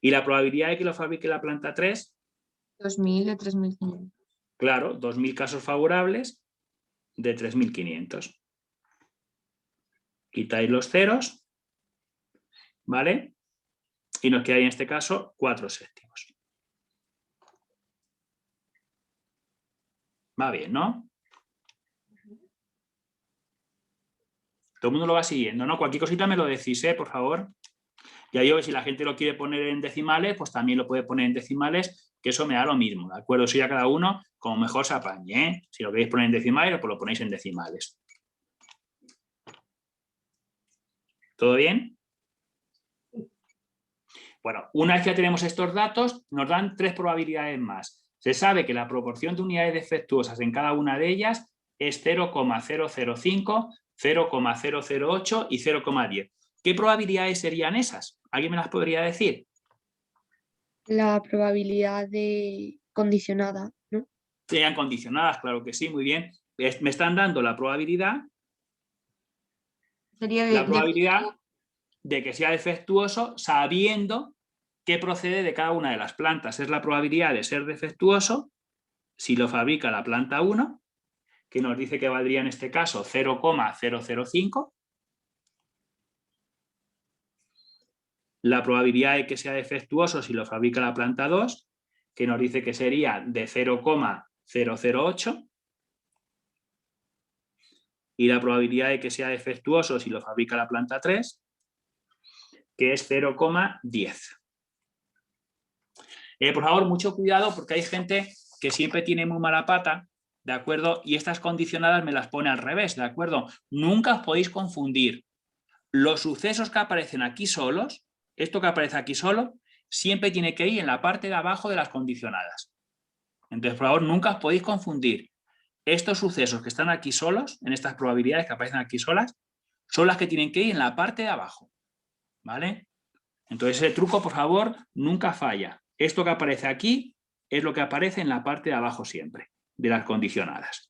¿Y la probabilidad de que lo fabrique la planta 3?
2000 de 3500.
Claro, 2.000 casos favorables de 3.500. Quitáis los ceros, ¿vale? Y nos queda en este caso 4 séptimos. Va bien, ¿no? Todo el mundo lo va siguiendo, ¿no? Cualquier cosita me lo decís, por favor. Ya digo que si la gente lo quiere poner en decimales, pues también lo puede poner en decimales, que eso me da lo mismo, ¿de acuerdo? Eso ya cada uno como mejor se apañe, ¿eh? Si lo queréis poner en decimales, pues lo ponéis en decimales. ¿Todo bien? Bueno, una vez que ya tenemos estos datos, nos dan 3 probabilidades más. Se sabe que la proporción de unidades defectuosas en cada una de ellas es 0,005, 0,008 y 0,10. ¿Qué probabilidades serían esas? ¿Alguien me las podría decir?
La probabilidad de condicionada, ¿no?
Serían condicionadas, claro que sí, muy bien. Me están dando la probabilidad
Sería
de que sea defectuoso sabiendo que procede de cada una de las plantas. Es la probabilidad de ser defectuoso si lo fabrica la planta 1, que nos dice que valdría en este caso 0,005. La probabilidad de que sea defectuoso si lo fabrica la planta 2, que nos dice que sería de 0,008. Y la probabilidad de que sea defectuoso si lo fabrica la planta 3, que es 0,10. Por favor, mucho cuidado porque hay gente que siempre tiene muy mala pata, ¿de acuerdo? Y estas condicionadas me las pone al revés, ¿de acuerdo? Nunca os podéis confundir. Los sucesos que aparecen aquí solos, esto que aparece aquí solo, siempre tiene que ir en la parte de abajo de las condicionadas. Entonces, por favor, nunca os podéis confundir. Estos sucesos que están aquí solos, en estas probabilidades que aparecen aquí solas, son las que tienen que ir en la parte de abajo, ¿vale? Entonces, ese truco, por favor, nunca falla. Esto que aparece aquí es lo que aparece en la parte de abajo siempre, de las condicionadas.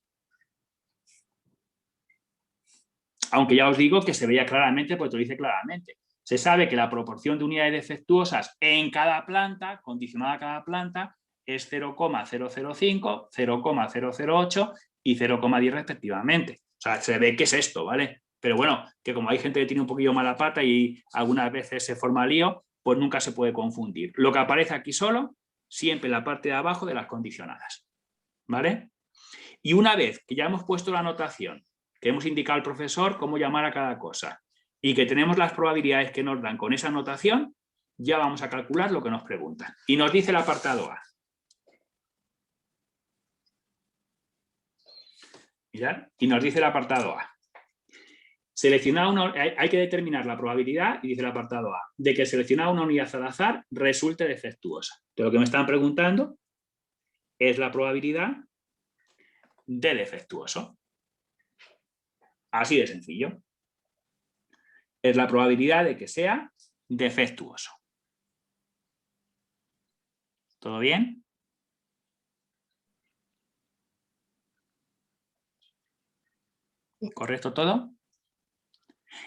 Aunque ya os digo que se veía claramente, porque te lo dice claramente. Se sabe que la proporción de unidades defectuosas en cada planta, condicionada a cada planta, es 0,005, 0,008 y 0,10 respectivamente. O sea, se ve que es esto, ¿vale? Pero bueno, que como hay gente que tiene un poquillo mala pata y algunas veces se forma lío, pues nunca se puede confundir. Lo que aparece aquí solo, siempre en la parte de abajo de las condicionadas, ¿vale? Y una vez que ya hemos puesto la anotación, que hemos indicado al profesor cómo llamar a cada cosa y que tenemos las probabilidades que nos dan con esa anotación, ya vamos a calcular lo que nos preguntan. Y nos dice el apartado A. Mirad, y nos dice el apartado A. hay que determinar la probabilidad, y dice el apartado A, de que seleccionada una unidad al azar resulte defectuosa. Entonces, lo que me están preguntando es la probabilidad de defectuoso. Así de sencillo. Es la probabilidad de que sea defectuoso. ¿Todo bien? ¿Correcto todo?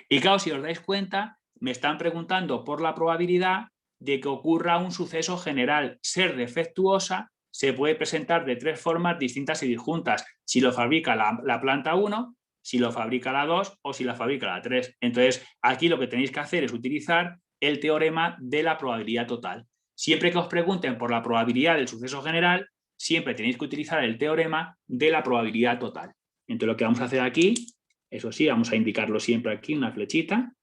Y claro, si os dais cuenta, me están preguntando por la probabilidad de que ocurra un suceso general. Ser defectuosa se puede presentar de 3 formas distintas y disjuntas. Si lo fabrica la planta 1, si lo fabrica la 2 o si la fabrica la 3. Entonces, aquí lo que tenéis que hacer es utilizar el teorema de la probabilidad total. Siempre que os pregunten por la probabilidad del suceso general, siempre tenéis que utilizar el teorema de la probabilidad total. Entonces, lo que vamos a hacer aquí, eso sí, vamos a indicarlo siempre aquí, una flechita.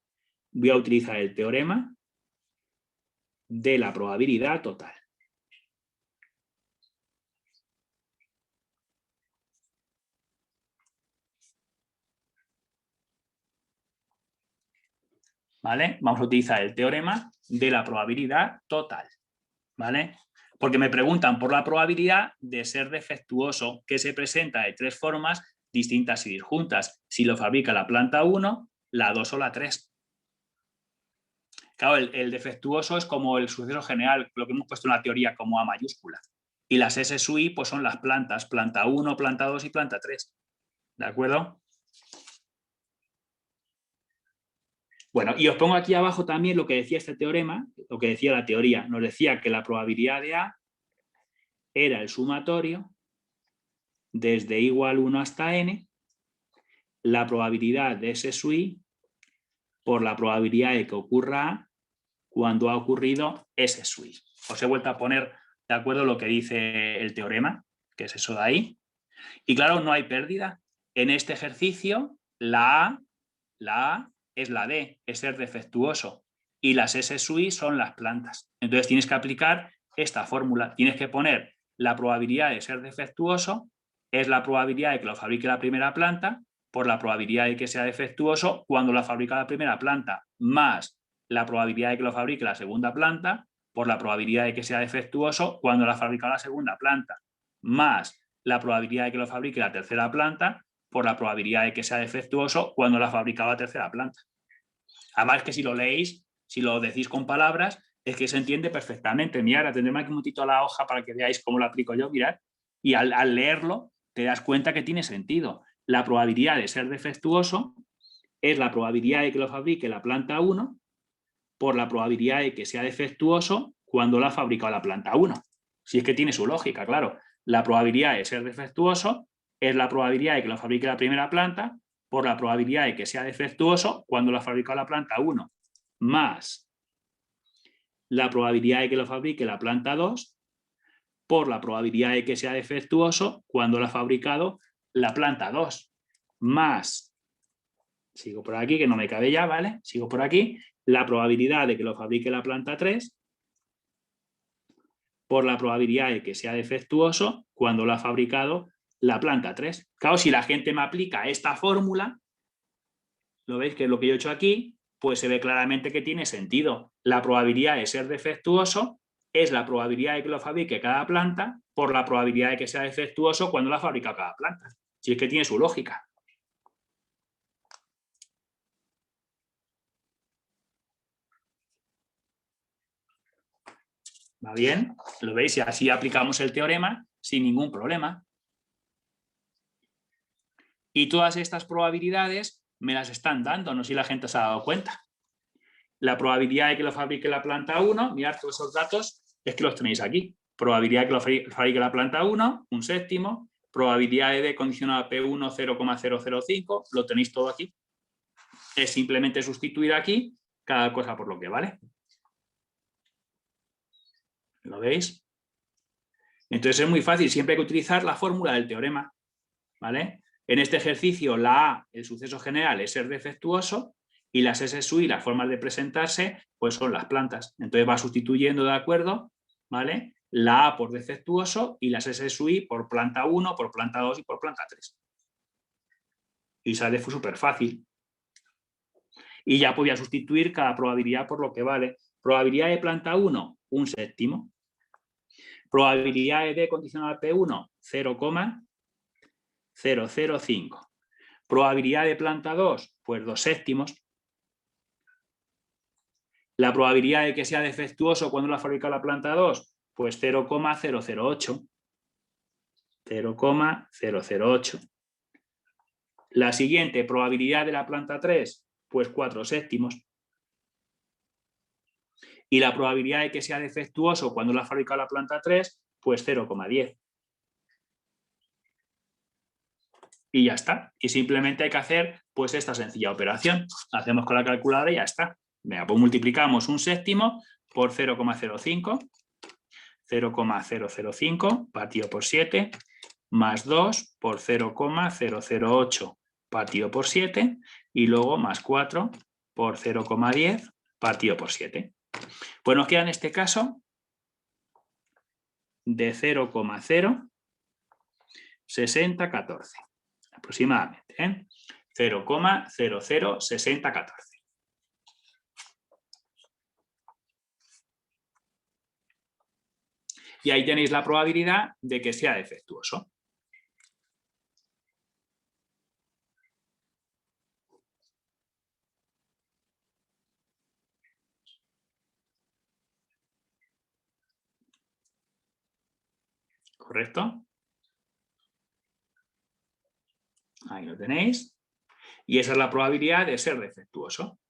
Voy a utilizar el teorema de la probabilidad total. ¿Vale? Vamos a utilizar el teorema de la probabilidad total. ¿Vale? Porque me preguntan por la probabilidad de ser defectuoso, que se presenta de 3 formas distintas y disjuntas. Si lo fabrica la planta 1, la 2 o la 3. Claro, el defectuoso es como el suceso general, lo que hemos puesto en la teoría como A mayúscula. Y las S sub I pues son las plantas, planta 1, planta 2 y planta 3. ¿De acuerdo? Bueno, y os pongo aquí abajo también lo que decía este teorema, lo que decía la teoría. Nos decía que la probabilidad de A era el sumatorio desde igual 1 hasta n, la probabilidad de S sub I por la probabilidad de que ocurra A cuando ha ocurrido S sub I. Os he vuelto a poner de acuerdo lo que dice el teorema, que es eso de ahí. Y claro, no hay pérdida. En este ejercicio, la A es la D, es ser defectuoso. Y las S sub I son las plantas. Entonces tienes que aplicar esta fórmula. Tienes que poner la probabilidad de ser defectuoso, es la probabilidad de que lo fabrique la primera planta, por la probabilidad de que sea defectuoso cuando la fabrica la primera planta, más la probabilidad de que lo fabrique la segunda planta, por la probabilidad de que sea defectuoso cuando la fabrica la segunda planta, más la probabilidad de que lo fabrique la tercera planta, por la probabilidad de que sea defectuoso cuando la fabrica la tercera planta. Además que si lo leéis, si lo decís con palabras, es que se entiende perfectamente. Mirad, atendedme aquí un momentito a la hoja para que veáis cómo lo aplico yo, mirad. Y al leerlo te das cuenta que tiene sentido. La probabilidad de ser defectuoso es la probabilidad de que lo fabrique la planta 1 por la probabilidad de que sea defectuoso cuando la ha fabricado la planta 1. Si es que tiene su lógica, claro. La probabilidad de ser defectuoso es la probabilidad de que lo fabrique la primera planta por la probabilidad de que sea defectuoso cuando lo ha fabricado la planta 1, más la probabilidad de que lo fabrique la planta 2 por la probabilidad de que sea defectuoso cuando lo ha fabricado la planta 2, más, sigo por aquí que no me cabe ya, ¿vale? Sigo por aquí, la probabilidad de que lo fabrique la planta 3 por la probabilidad de que sea defectuoso cuando lo ha fabricado la planta 3. Claro, si la gente me aplica esta fórmula, ¿lo veis que es lo que yo he hecho aquí? Pues se ve claramente que tiene sentido. La probabilidad de ser defectuoso es la probabilidad de que lo fabrique cada planta por la probabilidad de que sea defectuoso cuando la fabrica cada planta. Si es que tiene su lógica. ¿Va bien? ¿Lo veis? Y así aplicamos el teorema sin ningún problema. Y todas estas probabilidades me las están dando, no sé si la gente se ha dado cuenta. La probabilidad de que lo fabrique la planta 1, mirad todos esos datos, es que los tenéis aquí. Probabilidad de que lo fabrique la planta 1, un séptimo. Probabilidad de D condicionada P1, 0,005, lo tenéis todo aquí. Es simplemente sustituir aquí cada cosa por lo que vale. ¿Lo veis? Entonces es muy fácil, siempre hay que utilizar la fórmula del teorema, ¿vale? En este ejercicio la A, el suceso general, es ser defectuoso y las S sub I, las formas de presentarse, pues son las plantas. Entonces va sustituyendo, ¿de acuerdo? ¿Vale? La A por defectuoso y las S sub I por planta 1, por planta 2 y por planta 3. Y sale súper fácil. Y ya podía sustituir cada probabilidad por lo que vale. Probabilidad de planta 1, 1/7. Probabilidad de D condicional P1, 0,005. Probabilidad de planta 2, pues 2/7. La probabilidad de que sea defectuoso cuando la fabrica la planta 2, pues 0,008. 0,008. La siguiente, probabilidad de la planta 3, pues 4/7. Y la probabilidad de que sea defectuoso cuando la fabrica la planta 3, pues 0,10. Y ya está. Y simplemente hay que hacer pues esta sencilla operación. Hacemos con la calculadora y ya está. Venga, pues multiplicamos 1/7 por 0,05. 0,005 partido por 7 más 2 por 0,008 partido por 7 y luego más 4 por 0,10 partido por 7. Pues nos queda en este caso de 0,06014 aproximadamente, ¿eh? 0,006014. Y ahí tenéis la probabilidad de que sea defectuoso. ¿Correcto? Ahí lo tenéis. Y esa es la probabilidad de ser defectuoso.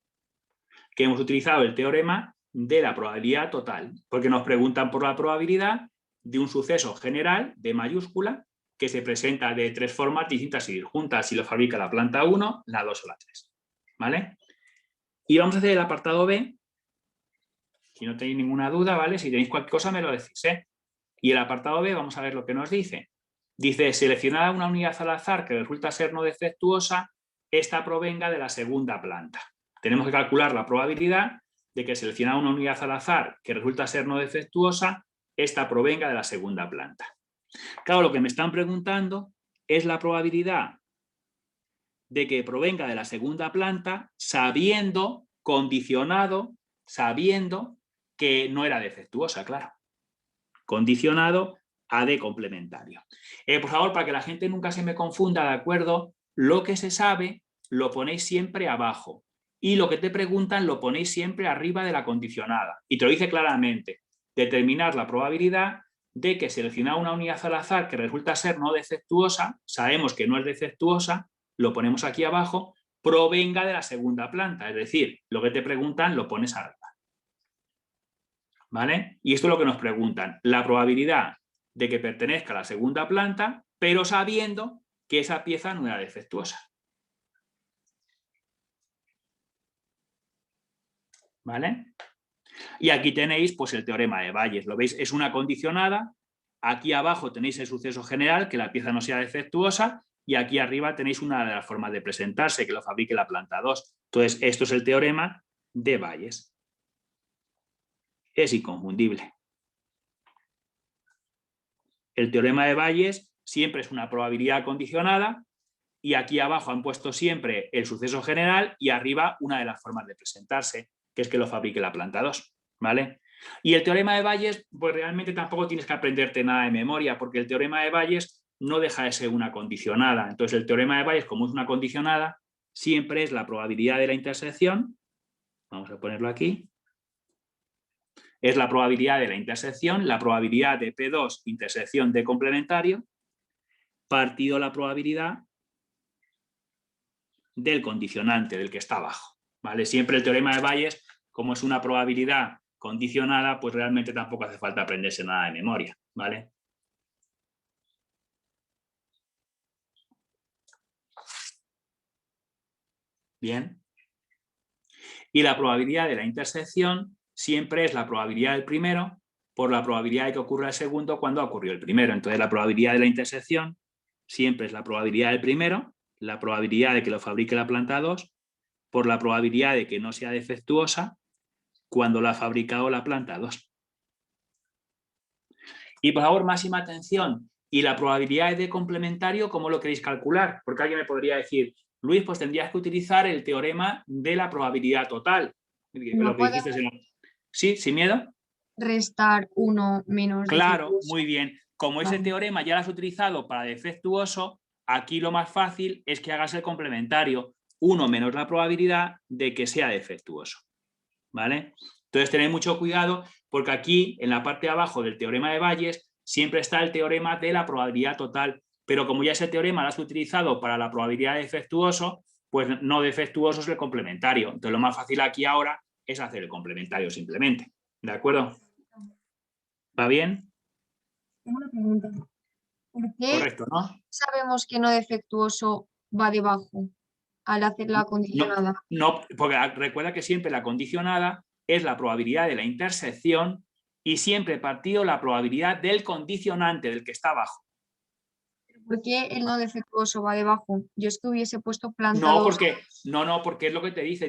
Que hemos utilizado el teorema de la probabilidad total, porque nos preguntan por la probabilidad de un suceso general de mayúscula que se presenta de 3 formas distintas y juntas si lo fabrica la planta 1, la 2 o la 3. ¿Vale? Y vamos a hacer el apartado B. Si no tenéis ninguna duda, ¿vale? Si tenéis cualquier cosa me lo decís, ¿eh? Y el apartado B, vamos a ver lo que nos dice. Dice, seleccionada una unidad al azar que resulta ser no defectuosa, esta provenga de la segunda planta. Tenemos que calcular la probabilidad de que seleccionada una unidad al azar que resulta ser no defectuosa, esta provenga de la segunda planta. Claro, lo que me están preguntando es la probabilidad de que provenga de la segunda planta sabiendo, condicionado, sabiendo que no era defectuosa, claro. Condicionado a D complementario. Por favor, para que la gente nunca se me confunda, ¿de acuerdo? Lo que se sabe lo ponéis siempre abajo y lo que te preguntan lo ponéis siempre arriba de la condicionada. Y te lo dice claramente, determinar la probabilidad de que seleccionar una unidad al azar que resulta ser no defectuosa, sabemos que no es defectuosa, lo ponemos aquí abajo, provenga de la segunda planta. Es decir, lo que te preguntan lo pones arriba. ¿Vale? Y esto es lo que nos preguntan, la probabilidad de que pertenezca a la segunda planta, pero sabiendo que esa pieza no era defectuosa. ¿Vale? Y aquí tenéis pues el teorema de Bayes, ¿lo veis? Es una condicionada, aquí abajo tenéis el suceso general, que la pieza no sea defectuosa, y aquí arriba tenéis una de las formas de presentarse, que lo fabrique la planta 2. Entonces, esto es el teorema de Bayes. Es inconfundible. El teorema de Bayes siempre es una probabilidad condicionada y aquí abajo han puesto siempre el suceso general y arriba una de las formas de presentarse, que es que lo fabrique la planta 2. ¿Vale? Y el teorema de Bayes, pues realmente tampoco tienes que aprenderte nada de memoria, porque el teorema de Bayes no deja de ser una condicionada. Entonces el teorema de Bayes, como es una condicionada, siempre es la probabilidad de la intersección. Vamos a ponerlo aquí. Es la probabilidad de la intersección, la probabilidad de P2 intersección D complementario, partido la probabilidad del condicionante, del que está abajo. ¿Vale? Siempre el teorema de Bayes, como es una probabilidad condicionada, pues realmente tampoco hace falta aprenderse nada de memoria. ¿Vale? Bien. Y la probabilidad de la intersección siempre es la probabilidad del primero por la probabilidad de que ocurra el segundo cuando ocurrió el primero. Entonces la probabilidad de la intersección siempre es la probabilidad del primero, la probabilidad de que lo fabrique la planta 2, por la probabilidad de que no sea defectuosa cuando la ha fabricado la planta 2. Y por favor, máxima atención. ¿Y la probabilidad de complementario cómo lo queréis calcular? Porque alguien me podría decir, Luis, pues tendrías que utilizar el teorema de la probabilidad total.
No
Lo que dijiste Sí, sin miedo.
Restar 1 menos
Claro,
defectuoso.
muy bien. Como ese
Vale.
teorema ya lo has utilizado para defectuoso, aquí lo más fácil es que hagas el complementario. 1 menos la probabilidad de que sea defectuoso. ¿Vale? Entonces tened mucho cuidado porque aquí en la parte de abajo del teorema de Bayes siempre está el teorema de la probabilidad total, pero como ya ese teorema lo has utilizado para la probabilidad de defectuoso, pues no defectuoso es el complementario. Entonces lo más fácil aquí ahora es hacer el complementario simplemente. ¿De acuerdo? ¿Va bien?
Tengo una pregunta. ¿Por qué
Correcto, ¿no?
sabemos que no defectuoso va debajo al hacer la condicionada?
No, porque recuerda que siempre la condicionada es la probabilidad de la intersección y siempre partido la probabilidad del condicionante, del que está abajo.
¿Por qué el no defectuoso va debajo? Yo es que hubiese puesto planta
No,
2.
porque es lo que te dice,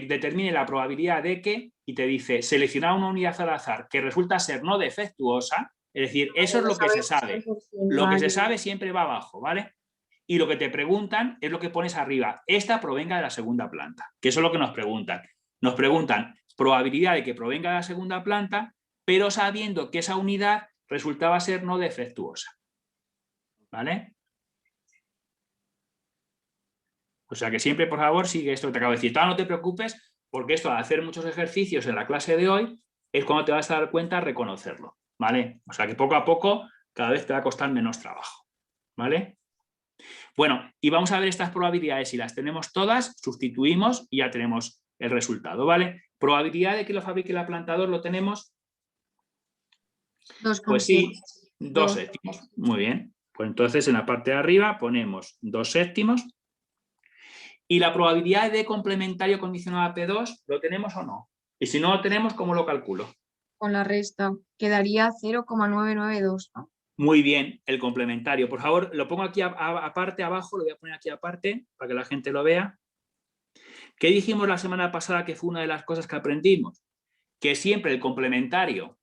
determine la probabilidad de que, y te dice, seleccionar una unidad al azar que resulta ser no defectuosa, es decir, eso es lo que se sabe. Lo que se sabe siempre va abajo, ¿vale? Y lo que te preguntan es lo que pones arriba. Esta provenga de la segunda planta, que eso es lo que nos preguntan. Nos preguntan probabilidad de que provenga de la segunda planta, pero sabiendo que esa unidad resultaba ser no defectuosa. ¿Vale? O sea que siempre, por favor, sigue esto que te acabo de decir. No te preocupes, porque esto, al hacer muchos ejercicios en la clase de hoy, es cuando te vas a dar cuenta de reconocerlo. ¿Vale? O sea que poco a poco, cada vez te va a costar menos trabajo. ¿Vale? Bueno, y vamos a ver estas probabilidades. Si las tenemos todas, sustituimos y ya tenemos el resultado. ¿Vale? Probabilidad de que lo fabrique el aplantador lo tenemos.
2,7.
Pues sí, 2 séptimos. Muy bien. Pues entonces en la parte de arriba ponemos 2 séptimos. ¿Y la probabilidad de complementario condicionado a P2 lo tenemos o no? Y si no lo tenemos, ¿cómo lo calculo?
Con la resta quedaría 0,992, ¿no?
Muy bien, el complementario. Por favor, lo pongo aquí aparte, abajo, lo voy a poner aquí aparte para que la gente lo vea. ¿Qué dijimos la semana pasada que fue una de las cosas que aprendimos? Que siempre el complementario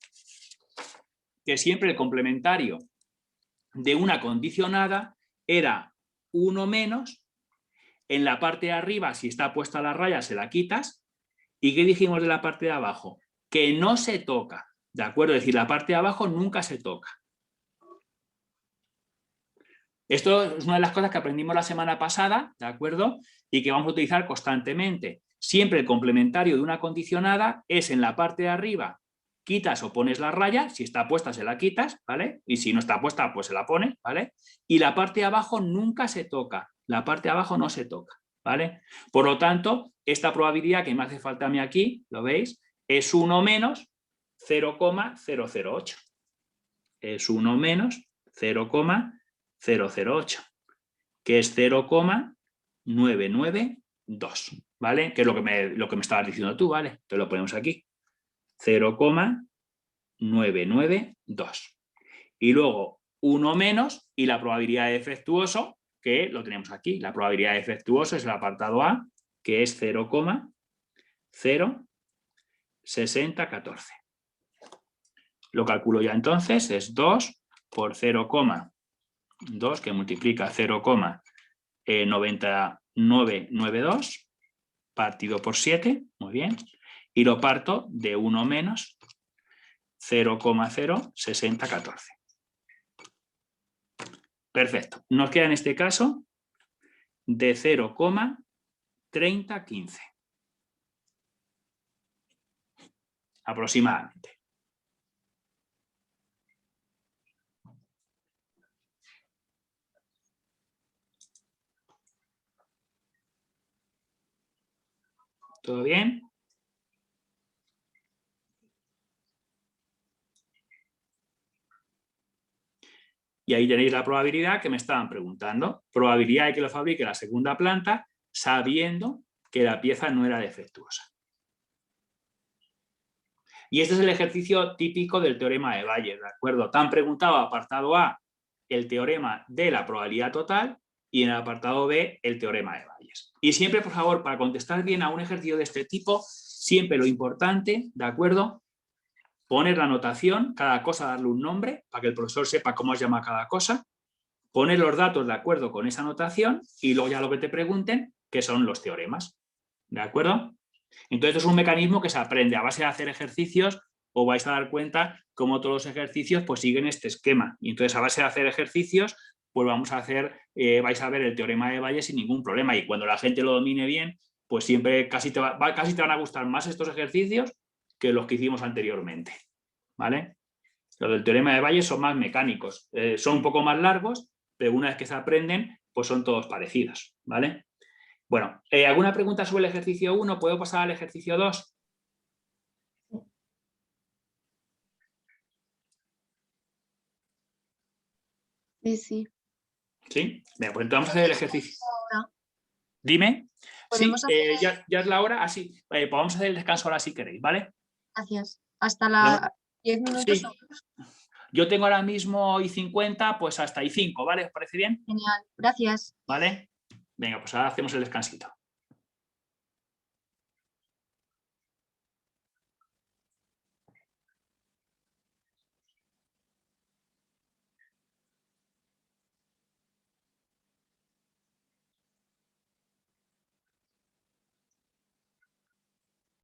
de una condicionada era 1 menos. En la parte de arriba, si está puesta la raya, se la quitas. ¿Y qué dijimos de la parte de abajo? Que no se toca, ¿de acuerdo? Es decir, la parte de abajo nunca se toca. Esto es una de las cosas que aprendimos la semana pasada, ¿de acuerdo? Y que vamos a utilizar constantemente. Siempre el complementario de una condicionada es en la parte de arriba, quitas o pones la raya, si está puesta se la quitas, ¿vale? Y si no está puesta, pues se la pones, ¿vale? Y la parte de abajo nunca se toca, la parte de abajo no se toca, ¿vale? Por lo tanto, esta probabilidad que me hace falta a mí aquí, ¿lo veis? Es 1 menos 0,008. Es 1 menos 0,008, que es 0,992, ¿vale? Que es lo que me estabas diciendo tú, ¿vale? Entonces lo ponemos aquí. 0,992. Y luego 1 menos y la probabilidad de defectuoso, que lo tenemos aquí. La probabilidad de defectuoso es el apartado A, que es 0,06014. Lo calculo ya entonces, es 2 por 0,2, que multiplica 0,9992 partido por 7, muy bien, y lo parto de 1 menos 0,06014. Perfecto. Nos queda en este caso de 0,3015. Aproximadamente. ¿Todo bien? Y ahí tenéis la probabilidad que me estaban preguntando. Probabilidad de que lo fabrique la segunda planta sabiendo que la pieza no era defectuosa. Y este es el ejercicio típico del teorema de Bayes, ¿de acuerdo? Te han preguntado, apartado A, el teorema de la probabilidad total y en el apartado B, el teorema de Bayes. Y siempre, por favor, para contestar bien a un ejercicio de este tipo, siempre lo importante, ¿de acuerdo? Poner la notación, cada cosa darle un nombre, para que el profesor sepa cómo se llama cada cosa. pones los datos de acuerdo con esa notación y luego ya lo que te pregunten, que son los teoremas. ¿De acuerdo? Entonces es un mecanismo que se aprende a base de hacer ejercicios. Os vais a dar cuenta cómo todos los ejercicios pues siguen este esquema. Y entonces a base de hacer ejercicios, pues vamos a hacer, vais a ver el teorema de Bayes sin ningún problema. Y cuando la gente lo domine bien, pues siempre casi te van a gustar más estos ejercicios que los que hicimos anteriormente. ¿Vale? Los del teorema de Bayes son más mecánicos. Son un poco más largos, pero una vez que se aprenden, pues son todos parecidos. ¿Vale? Bueno, ¿alguna pregunta sobre el ejercicio 1? ¿Puedo pasar al ejercicio 2?
Sí, sí.
¿Sí? Bien, pues entonces vamos a hacer el ejercicio.
Ahora,
Dime. Sí,
¿podemos hacer?
ya es la hora. Así, pues vamos a hacer el descanso ahora si queréis, ¿vale?
Gracias. Hasta las 10 minutos.
Sí. Yo tengo ahora mismo I50, pues hasta I5, ¿vale? ¿Os parece bien?
Genial. Gracias.
¿Vale? Venga, pues ahora hacemos el descansito.